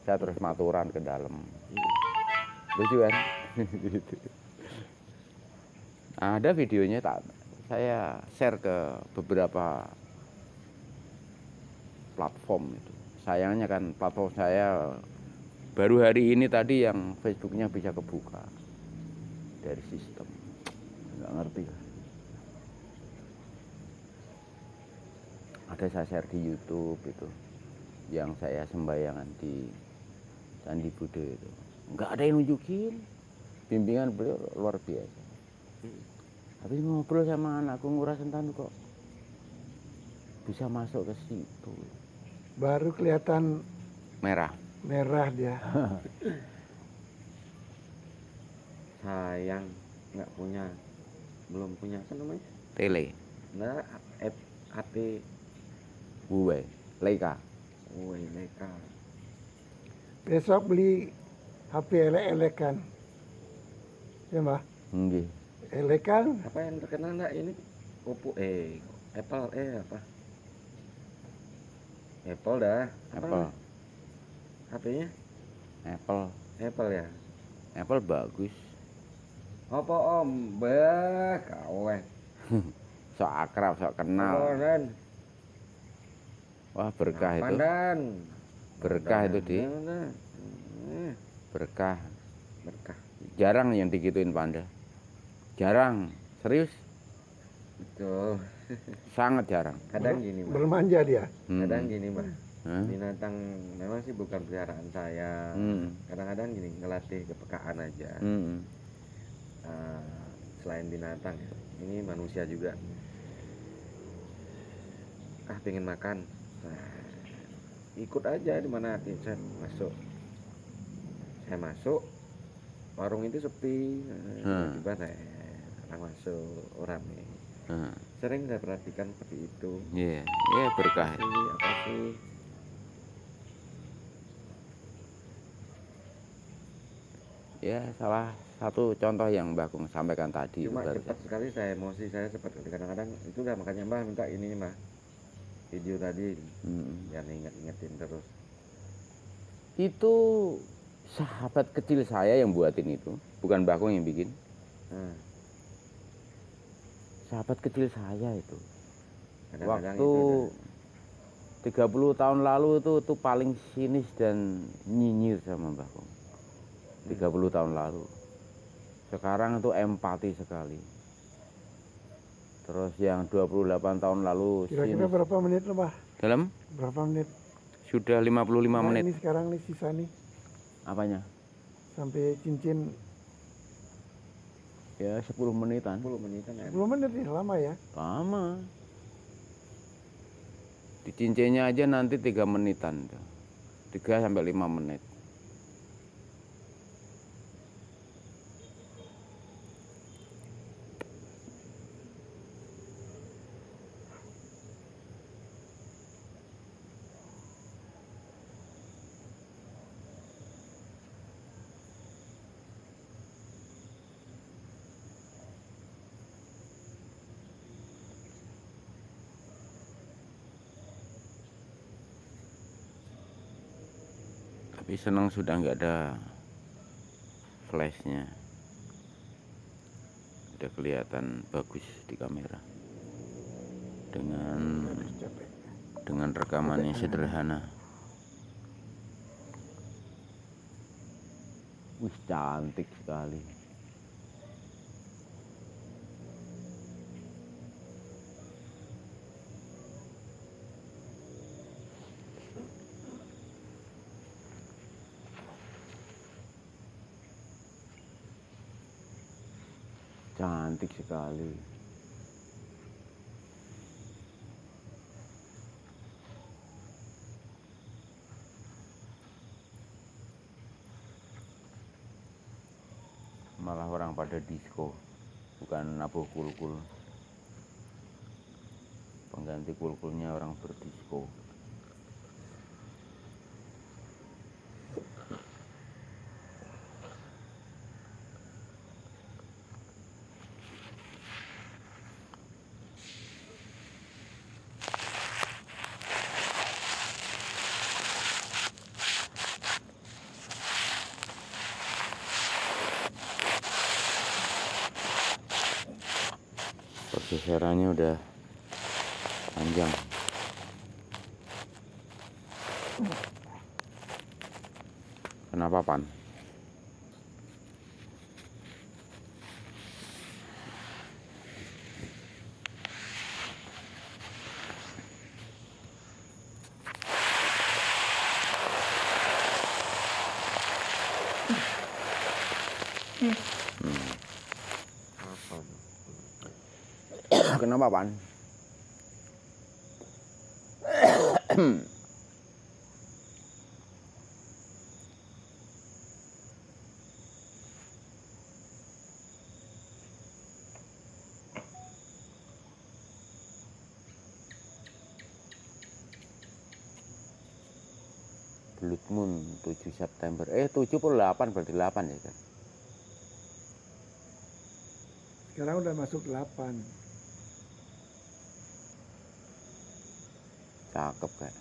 Saya terus maturan ke dalam. Lucu kan? Ada videonya, saya share ke beberapa platform itu. Sayangnya kan platform saya baru hari ini tadi yang Facebooknya bisa kebuka dari sistem. Nggak ngerti. Ada saya share di YouTube itu, yang saya sembayangan di Candi Buddha itu. Nggak ada yang nunjukin. Bimbingan beliau luar biasa. Habis ngobrol sama anakku Ngurah Sentano kok bisa masuk ke situ. Baru kelihatan Merah. merah dia. Sayang nggak punya, belum punya apa namanya? Tele. Nah, HP Huawei. Leica. Leica. Besok beli HP elek-elekan. Ya Mbak? Nggih. Elekan Apa yang terkenal nggak ini? Oppo Apple apa? Apple dah. Apa Apple. HP-nya? Apple ya. Apple bagus. Apa om? Bah, kawan. Sok akrab, sok kenal. Dan. Wah, berkah itu. Dan. Berkah itu, Di. Berkah. Jarang yang digituin Panda. Jarang, serius. Betul. Sangat jarang. Kadang gini, Mbak. bermanja dia. Kadang gini, Mbak. Hah? Binatang memang sih bukan peliharaan saya. Kadang-kadang gini ngelatih kepekaan aja. Selain binatang ya, ini manusia juga. Pengen makan, nah, ikut aja di mana saya masuk warung itu sepi, tiba-tiba saya masuk orang nih. Sering saya perhatikan seperti itu. Iya, berkah. Apa sih? Ya, salah satu contoh yang Mbak Kung sampaikan tadi. Cuma cepat sekali saya emosi, saya seperti kadang-kadang itu udah, makanya Mbah minta ini Mbah, video tadi biar ingetin terus. Itu sahabat kecil saya yang buatin itu, bukan Mbak Kung yang bikin. Sahabat kecil saya itu. Kadang-kadang waktu 30 tahun lalu itu paling sinis dan nyinyir sama Mbak Kung. 30 tahun lalu. Sekarang itu empati sekali. Terus yang 28 tahun lalu Kira-kira berapa menit lo, Pak? dalam Berapa menit? sudah 55 Nah, menit. ini sekarang nih sisa nih Apanya? sampai cincin Ya 10 menitan. 10 menitan ya. 10 menit nih, lama ya. Lama. Di cincinnya aja nanti 3 menitan. 3 sampai 5 menit. Tapi senang sudah nggak ada flashnya, udah kelihatan bagus di kamera dengan rekaman yang sederhana. Wih, cantik sekali. Cantik sekali. Malah orang pada disco, bukan nabuh kulkul. Pengganti kulkulnya orang berdisco. Pergeserannya udah panjang. Kenapa, Pan? Kenapa, Pan? Blood Moon 7 September. 78 berarti 8 ya kan? Sekarang udah masuk 8. Cakep kan?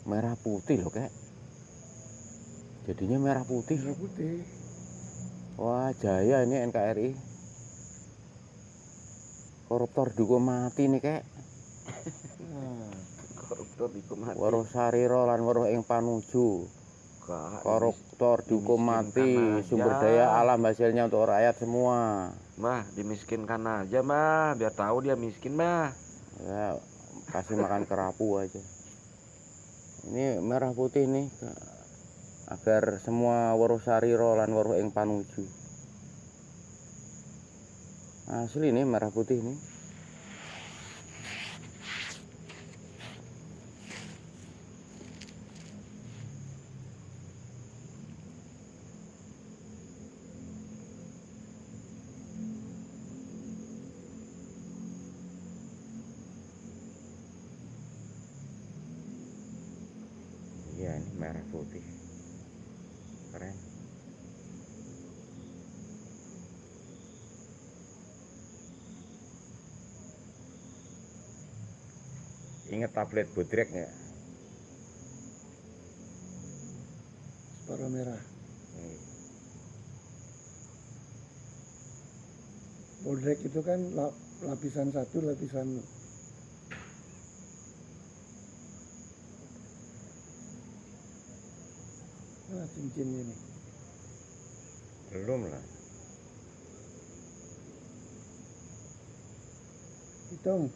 Merah putih loh, Kak. Jadinya merah putih. Merah putih. Wah, jaya ini NKRI. Koruptor dihukum mati nih, Kak. Koruptor dihukum mati. Weruh sarira lan weruh ing panuju. Koruptor dihukum mati, sumber daya alam hasilnya untuk rakyat semua. Mbah, dimiskinkan aja, Mbah, biar tahu dia miskin, Mbah. Ya, kasih makan kerapu aja. Ini merah putih nih, agar semua weruh sarira lan weruh ing panuju. Asli nih merah putih nih. Iya, ini merah putih. Keren. Ingat tablet bodrek nggak? Separuh merah. Polrek itu kan lapisan satu, lapisan cincinnya nih. Belum lah. Hitung.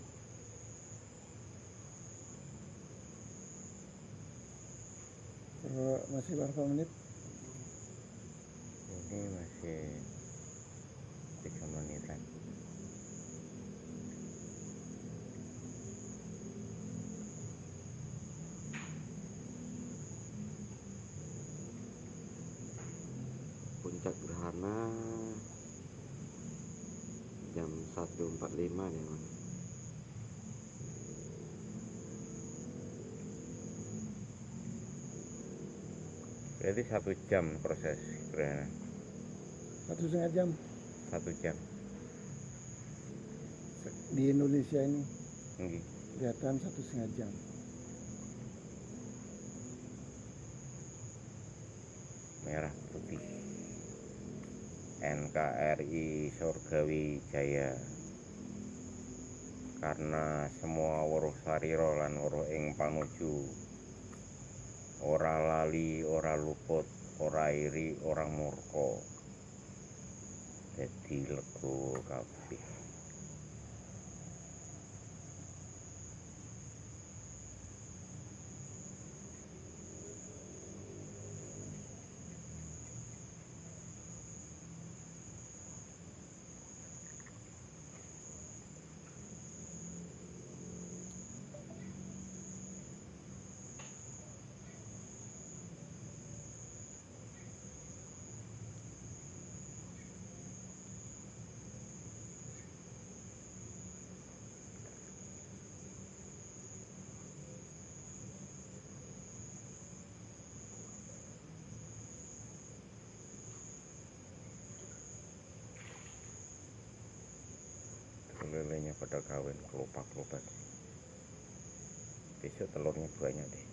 Masih berapa menit? Ini masih 3 menitan. Puncak gerhana jam 1.45 nih Bang. Berarti 1 jam proses gerhana. 1,5 jam 1 jam. di Indonesia ini Nggih. kelihatan 1,5 jam. Merah putih. NKRI Surgawi Jaya. Karena semua weruh sarira lan weruh ing panuju. Ora lali, ora luput, ora iri, ora murka. Dadi lega kabeh. Lelenya pada kawin kelopak-kelopak. Besok telurnya banyak deh.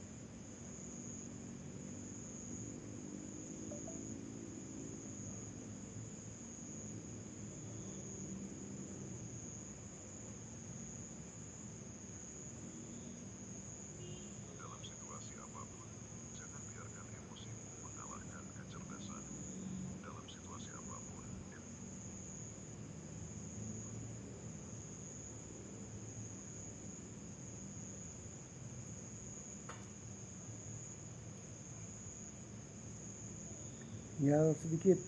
Tinggal sedikit.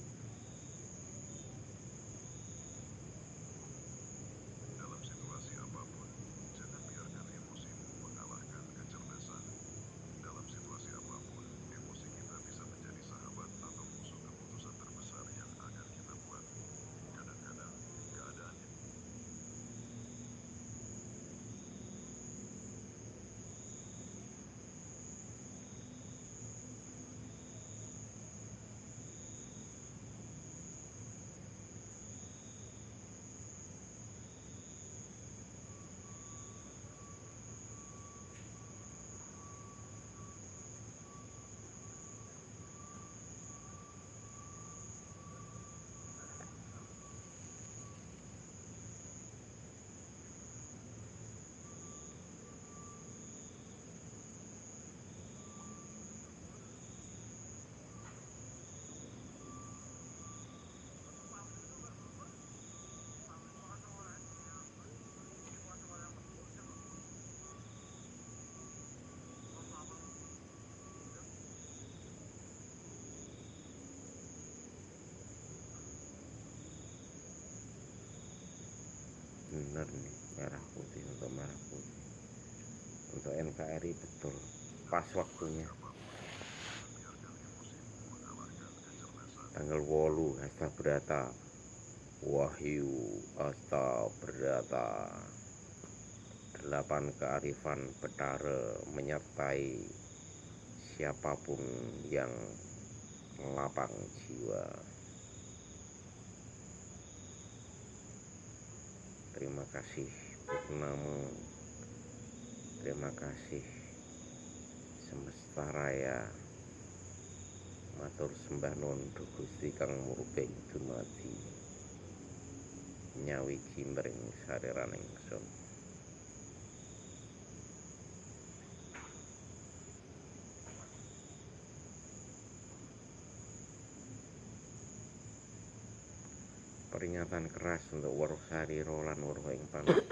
Bener nih, merah putih untuk merah putih. Untuk NKRI betul. Pas waktunya. Tanggal 8 Hasta Berata. Wahyu Hasta Berata. 8 kearifan Betara menyertai siapapun yang lapang jiwa. Terima kasih Purnamu. Terima kasih semesta raya. Matur sembah nuwun Gusti Kang Murbeng dumadi. nyawiji mring sariraning ingsun. Peringatan keras untuk weruh sarira lan weruh ing panut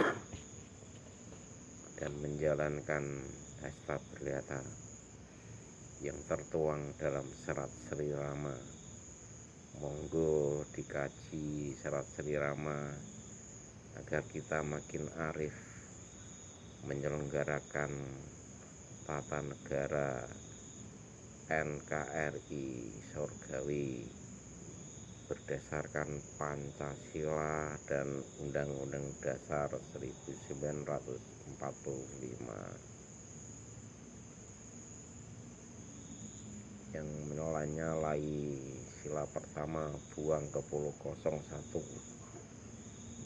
dan menjalankan hasta berliata yang tertuang dalam serat Sri Rama. Monggo dikaji serat Sri Rama agar kita makin arif menyelenggarakan tata negara NKRI Surgawi berdasarkan Pancasila dan Undang-Undang Dasar 1945 yang menyalai sila pertama buang ke pulau 01,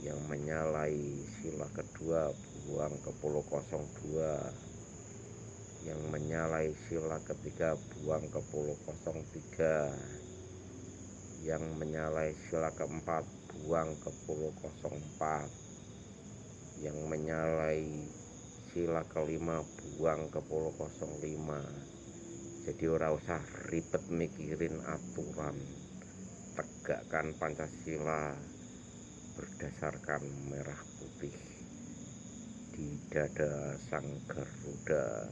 yang menyalai sila kedua buang ke pulau 02, yang menyalai sila ketiga buang ke pulau 03, yang menyalai sila keempat buang ke pulau 04, yang menyalai sila kelima buang ke pulau 05. Jadi ora usah ribet mikirin aturan, tegakkan Pancasila berdasarkan merah putih di dada sang Garuda.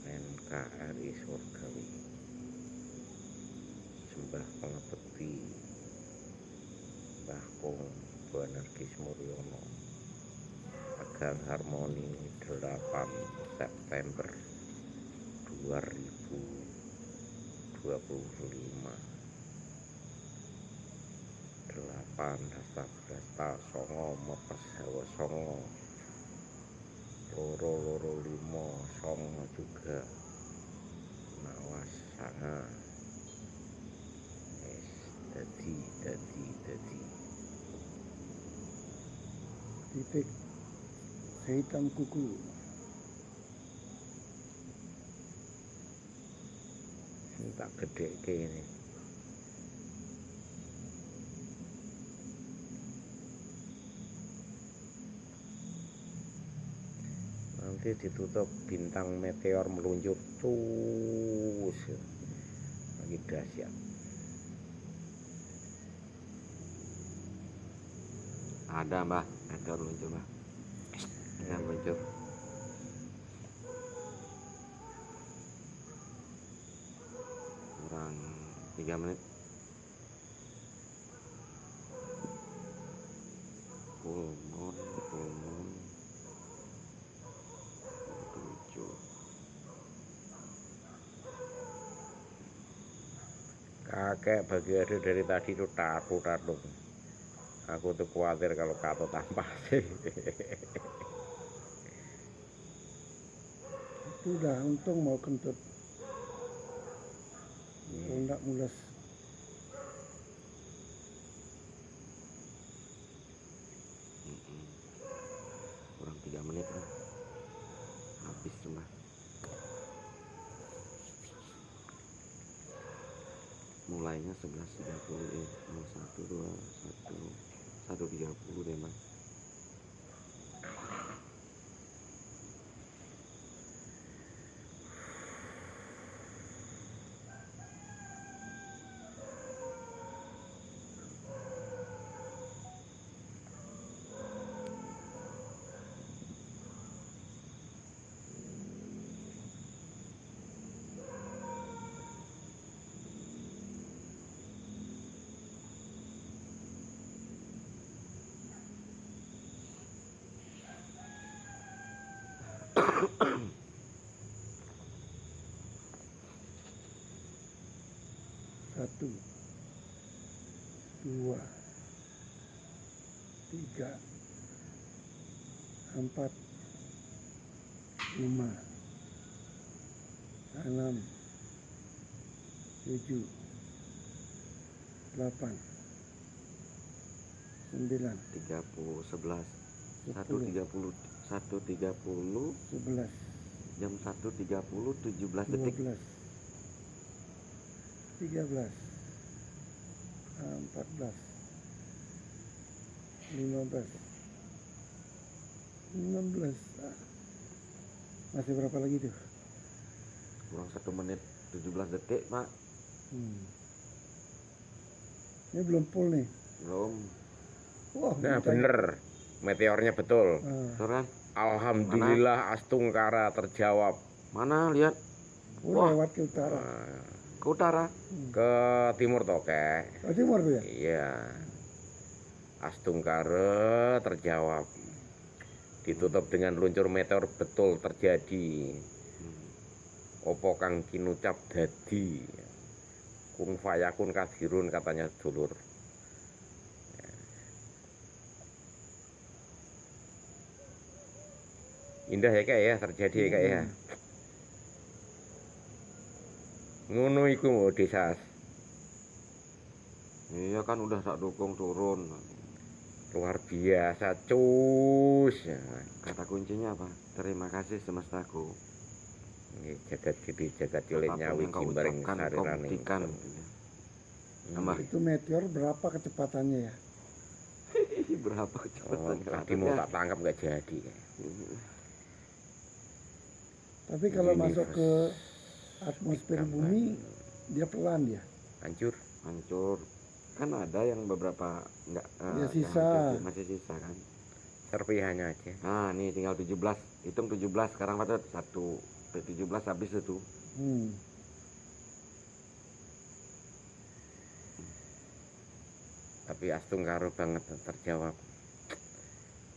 NKRI Surgawi, sembah pengabekti Mbah Kong Boanerges Muryono, Agang Harmoni 8 September 2025. 8 Hasta Brasta Songo Mepes Hawa Songo Loro 5 Songo juga Nawas Sanga. Dadi Titik sehitam kuku. Sing tak gedhekke ini. Nanti ditutup bintang meteor meluncur terus lagi dahsyat. Ada mbah, meteor luncur mbah. Ada muncul. Kurang 3 menit. Full moon. Lucu. Kakek bagi ada dari tadi itu taruh. Aku tuh khawatir kalau kata tanpa sih. Itu udah untung mau kentut. Kalau enggak mules. Kurang 3 menit lah. Habis cuma. Mulainya 11.30 1.30 deh mas. Satu, dua, tiga, 4, 5, 6, 7, 8, 9, 30 11 10, 1.30 11, jam 1.30 17 detik 12, 13, 14, 15, 16. Masih berapa lagi tuh? Kurang 1 menit 17 detik Pak. Ini belum full nih. Belum. Wah, Nah kencang. bener, meteornya betul. Betul kan? Alhamdulillah Astungkara terjawab. Mana lihat? Wah, lewat ke utara. Nah, Ke utara. ke timur toke. Oh, timur tuh ya? Iya. Astungkara terjawab. Ditutup dengan luncur meteor betul terjadi. Opo kang kinucap dadi. Kun fayakun kadirun katanya dulur. Indah ya kayak ya terjadi ya kayak ya. Ngono iku mau desas. Iya kan udah tak dukung turun. Luar biasa cus. Kata kuncinya apa? Terima kasih semestaku. Nggih, jagat gede jagat cilik Apapun nyawi yang kau jimbareng ucapkan, kau sariraning buktikan. ingsun. Tambah. Itu meteor berapa kecepatannya ya? Berapa Oh, kecepatan tadi mau tak tangkap nggak jadi. Tapi kalau Universe masuk ke atmosfer digambar. bumi, dia pelan dia. Hancur. Hancur. Kan ada yang beberapa enggak Ya, yang sisa. hancur, masih sisa kan. Serpihannya aja. Nah, nih tinggal 17. Hitung 17 sekarang pada 1 17 habis itu. Tapi Astungkaro banget terjawab.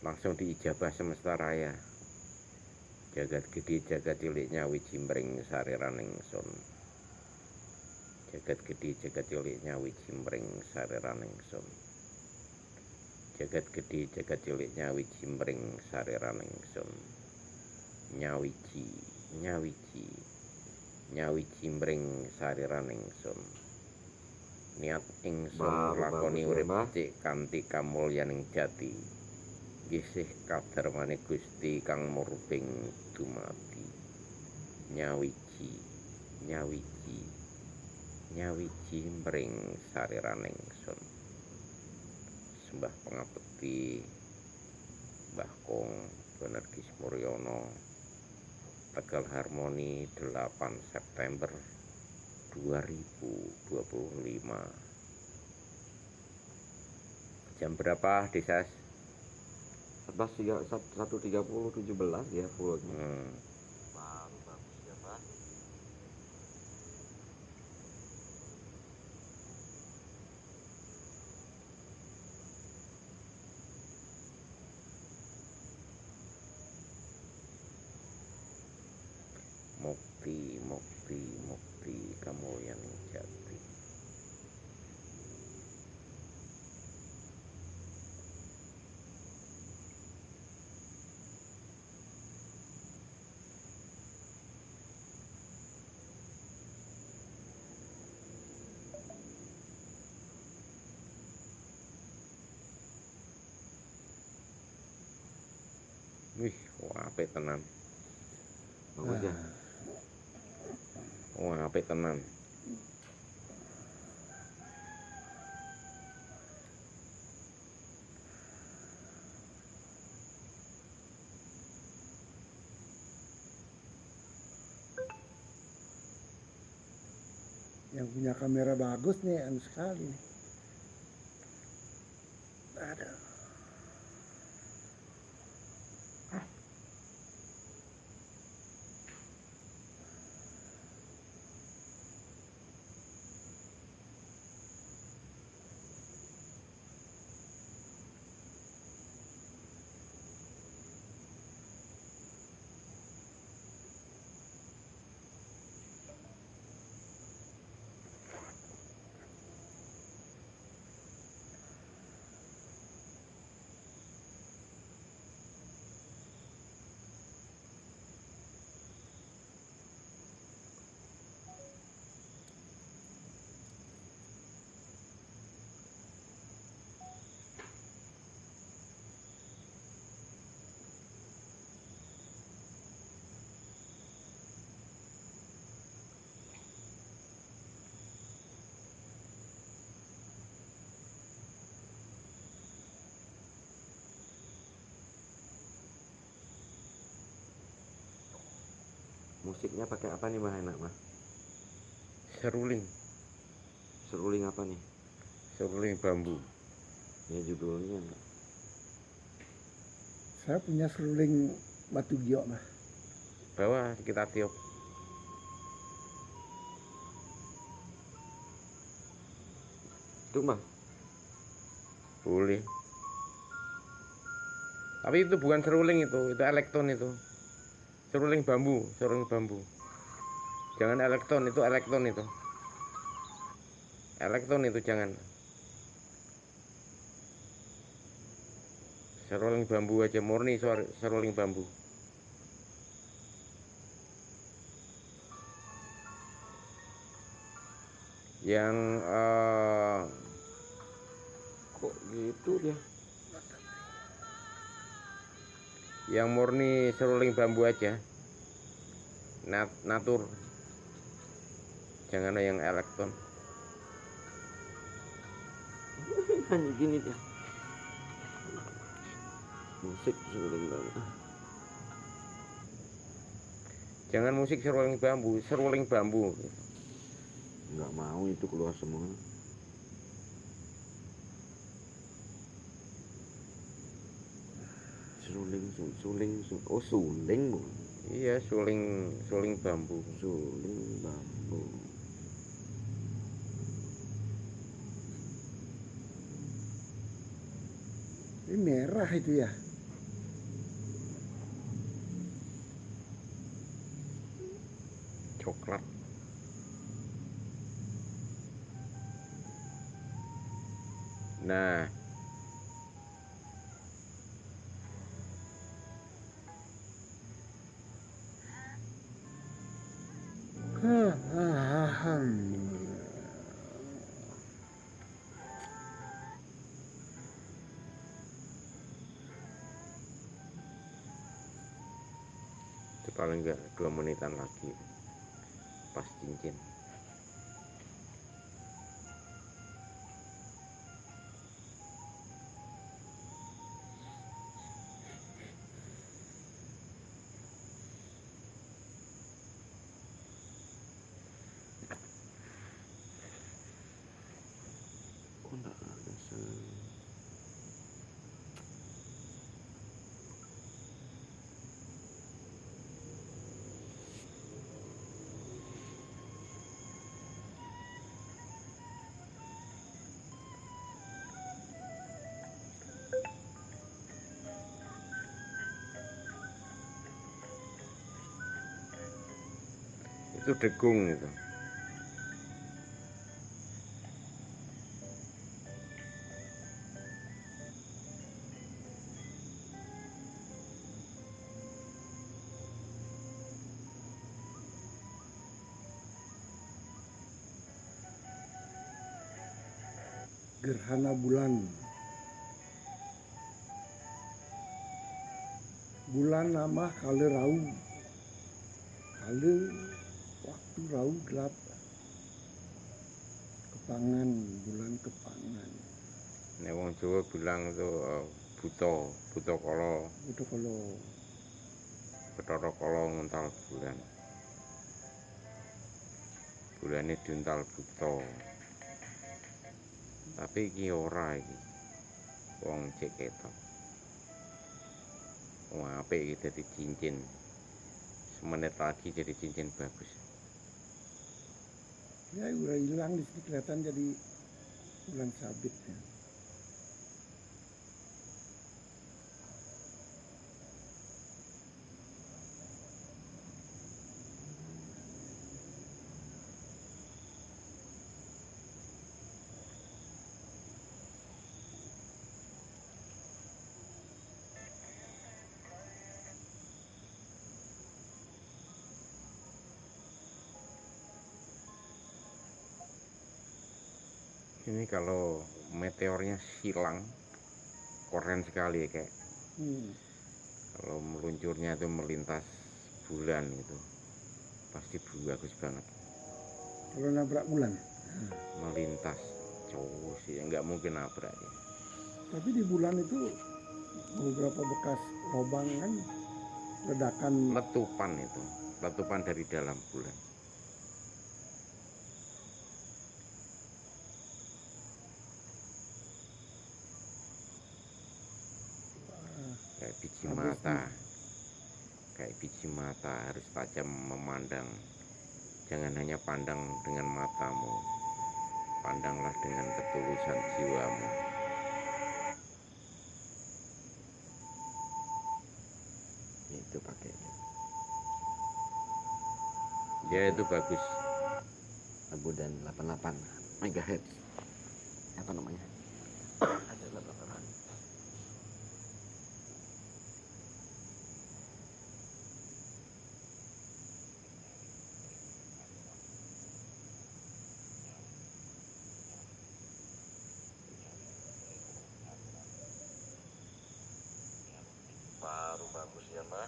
Langsung diijabah semesta raya. Jagat gede jagat cilik nyawi jimbring sariraning ingsun. Jagat gede jagat cilik nyawi jimbring sariraning ingsun. Jagat gede jagat cilik nyawi jimbring sariraning ingsun. Nyawiji nyawiji nyawi jimbring sariraning ingsun. Niat ingsun Baru lakoni bagus ya, urip Mbah. becik kanthi kamulyaning jati. Gisih kadarmane Gusti kang murbing dumadi. Nyawiji nyawiji nyawiji mring sariraning ingsun. Sembah pangabekti Mbah Kong Benergis Muryono. Tegal Harmoni 8 September 2025. Jam berapa Desas? 1.30 17 ya full. Baru bagus ya Pak. Mukti mukti mukti kamulyaning jati. Wih, apik tenan. Bagus ya. Apik tenan. Yang punya kamera bagus nih, anu sekali. Ada. musiknya pakai apa nih Mbah enak Mbah? Seruling, Seruling apa nih? seruling bambu. Ya judulnya enggak. Saya punya seruling batu giok mah. Bawa kita tiup. Itu Mbah. Boleh. Tapi itu bukan seruling, itu elektron itu. Seruling bambu, seruling bambu. Jangan elektron, itu elektron itu. Elektron itu jangan. Seruling bambu aja, murni seruling bambu. Yang Kok gitu dia? yang murni seruling bambu aja. Natur. Jangan yang elektron. Hanya gini dia. Musik seruling banget. Jangan musik seruling bambu, seruling bambu. Nggak mau itu keluar semua. Oh suling Bu. Iya, suling bambu. Suling bambu. Ini merah itu ya. Coklat. Nah, itu paling enggak 2 menitan lagi pas cincin. Kok nggak ada Itu degung itu. Gerhana bulan. Bulan nama kale rau. Kale waktu rau gelap. Kepangan, bulan kepangan. Nek wong Jawa bilang itu buta kala, Itu kalau Bathara Kala nguntal bulan. Bulane diuntal buta. Tapi iki ora iki. Wong cek ketok. Wong apik iki dadi cincin. Semenit lagi jadi cincin bagus. ya udah hilang di sini kelihatan jadi bulan sabit ya. Ini kalau meteornya silang, keren sekali ya kayak. Kalau meluncurnya itu melintas bulan gitu, pasti bagus banget. Kalau nabrak bulan. Melintas, jauh sih, nggak mungkin nabrak ya. Tapi di bulan itu beberapa bekas lubang kan ledakan. Letupan itu, letupan dari dalam bulan. Kayak biji Habis mata. Kayak biji mata harus tajam memandang. Jangan hanya pandang dengan matamu, pandanglah dengan ketulusan jiwamu. Itu pakainya. Ya itu bagus. Abu dan 88 MHz. Apa namanya? Ada 88. Baru bagus ya Pak.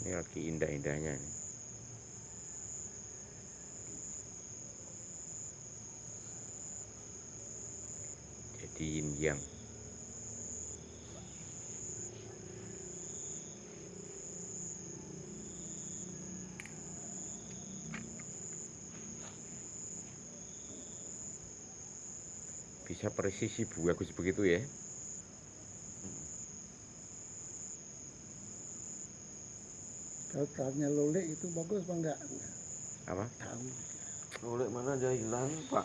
Ini lagi indah-indahnya nih. Jadi yin yang. Bisa presisi bagus begitu ya. Kalau tahunya lolek itu bagus apa enggak? Apa? Tahu. Oleh mana dia hilang Pak?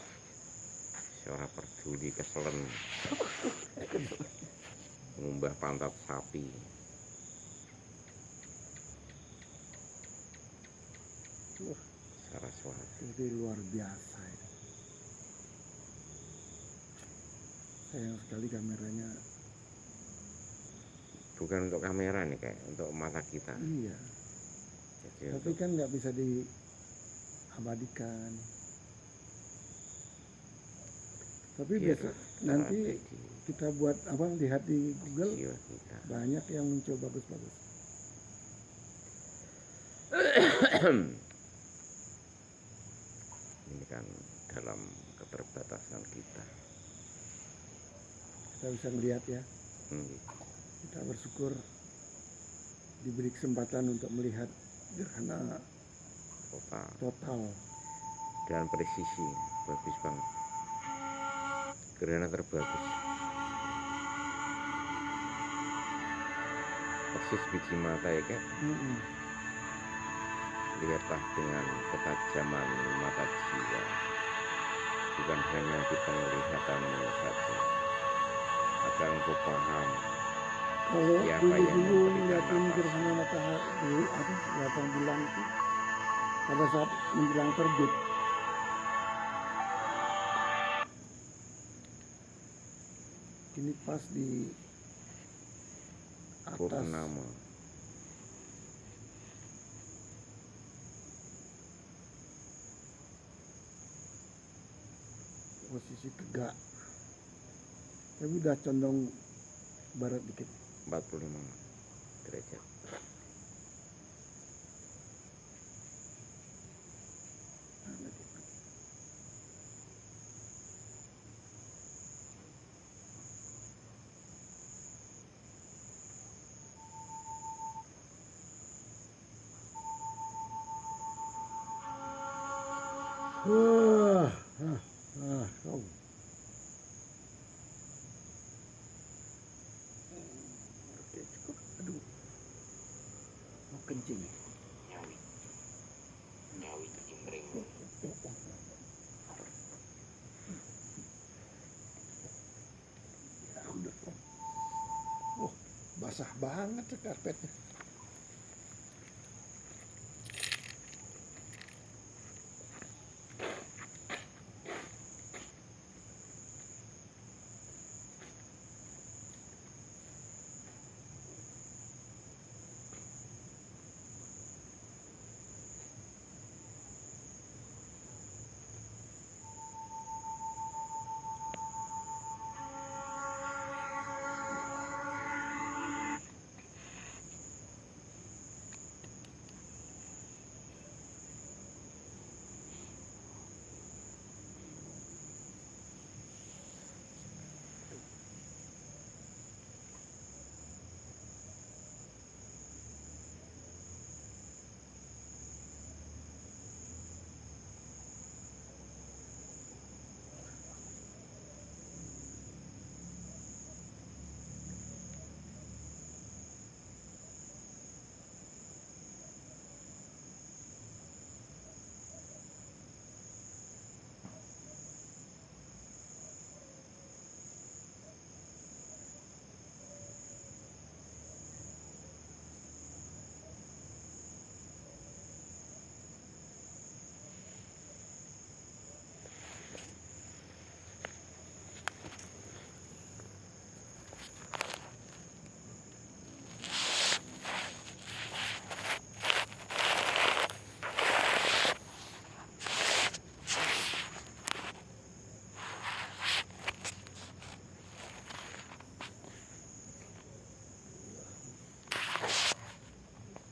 Seorang peduli keselen. Mengumbah pantat sapi. Wah, Saraswati. itu luar biasa itu. Sayang sekali kameranya. Bukan untuk kamera nih kayak untuk mata kita. Iya. Jadi Tapi kan nggak bisa diabadikan. Tapi biar besok nanti terupdate di kita buat apa, lihat di Google jiwa kita. banyak yang muncul bagus-bagus. Ini kan dalam keterbatasan kita. Kita bisa melihat ya. Kita bersyukur diberi kesempatan untuk melihat gerhana total. Dan presisi bagus banget. Gerhana terbagus. Persis biji mata ya kan. Lihatlah dengan ketajaman mata jiwa. Bukan hanya di penglihatanmu saja. Agar engkau paham Kalau siapa yang dulu memberikan ngeliatin nafas. gerhana matahari dulu kelihatan bulan itu pada saat menjelang terbit. Ini pas di atas Purnama. posisi tegak, tapi udah condong barat dikit. 45 derajat. Kau. Oke, cukup. Aduh, mau kencing. Nyawi kecimring. Ya udah. Wah, basah banget karpetnya.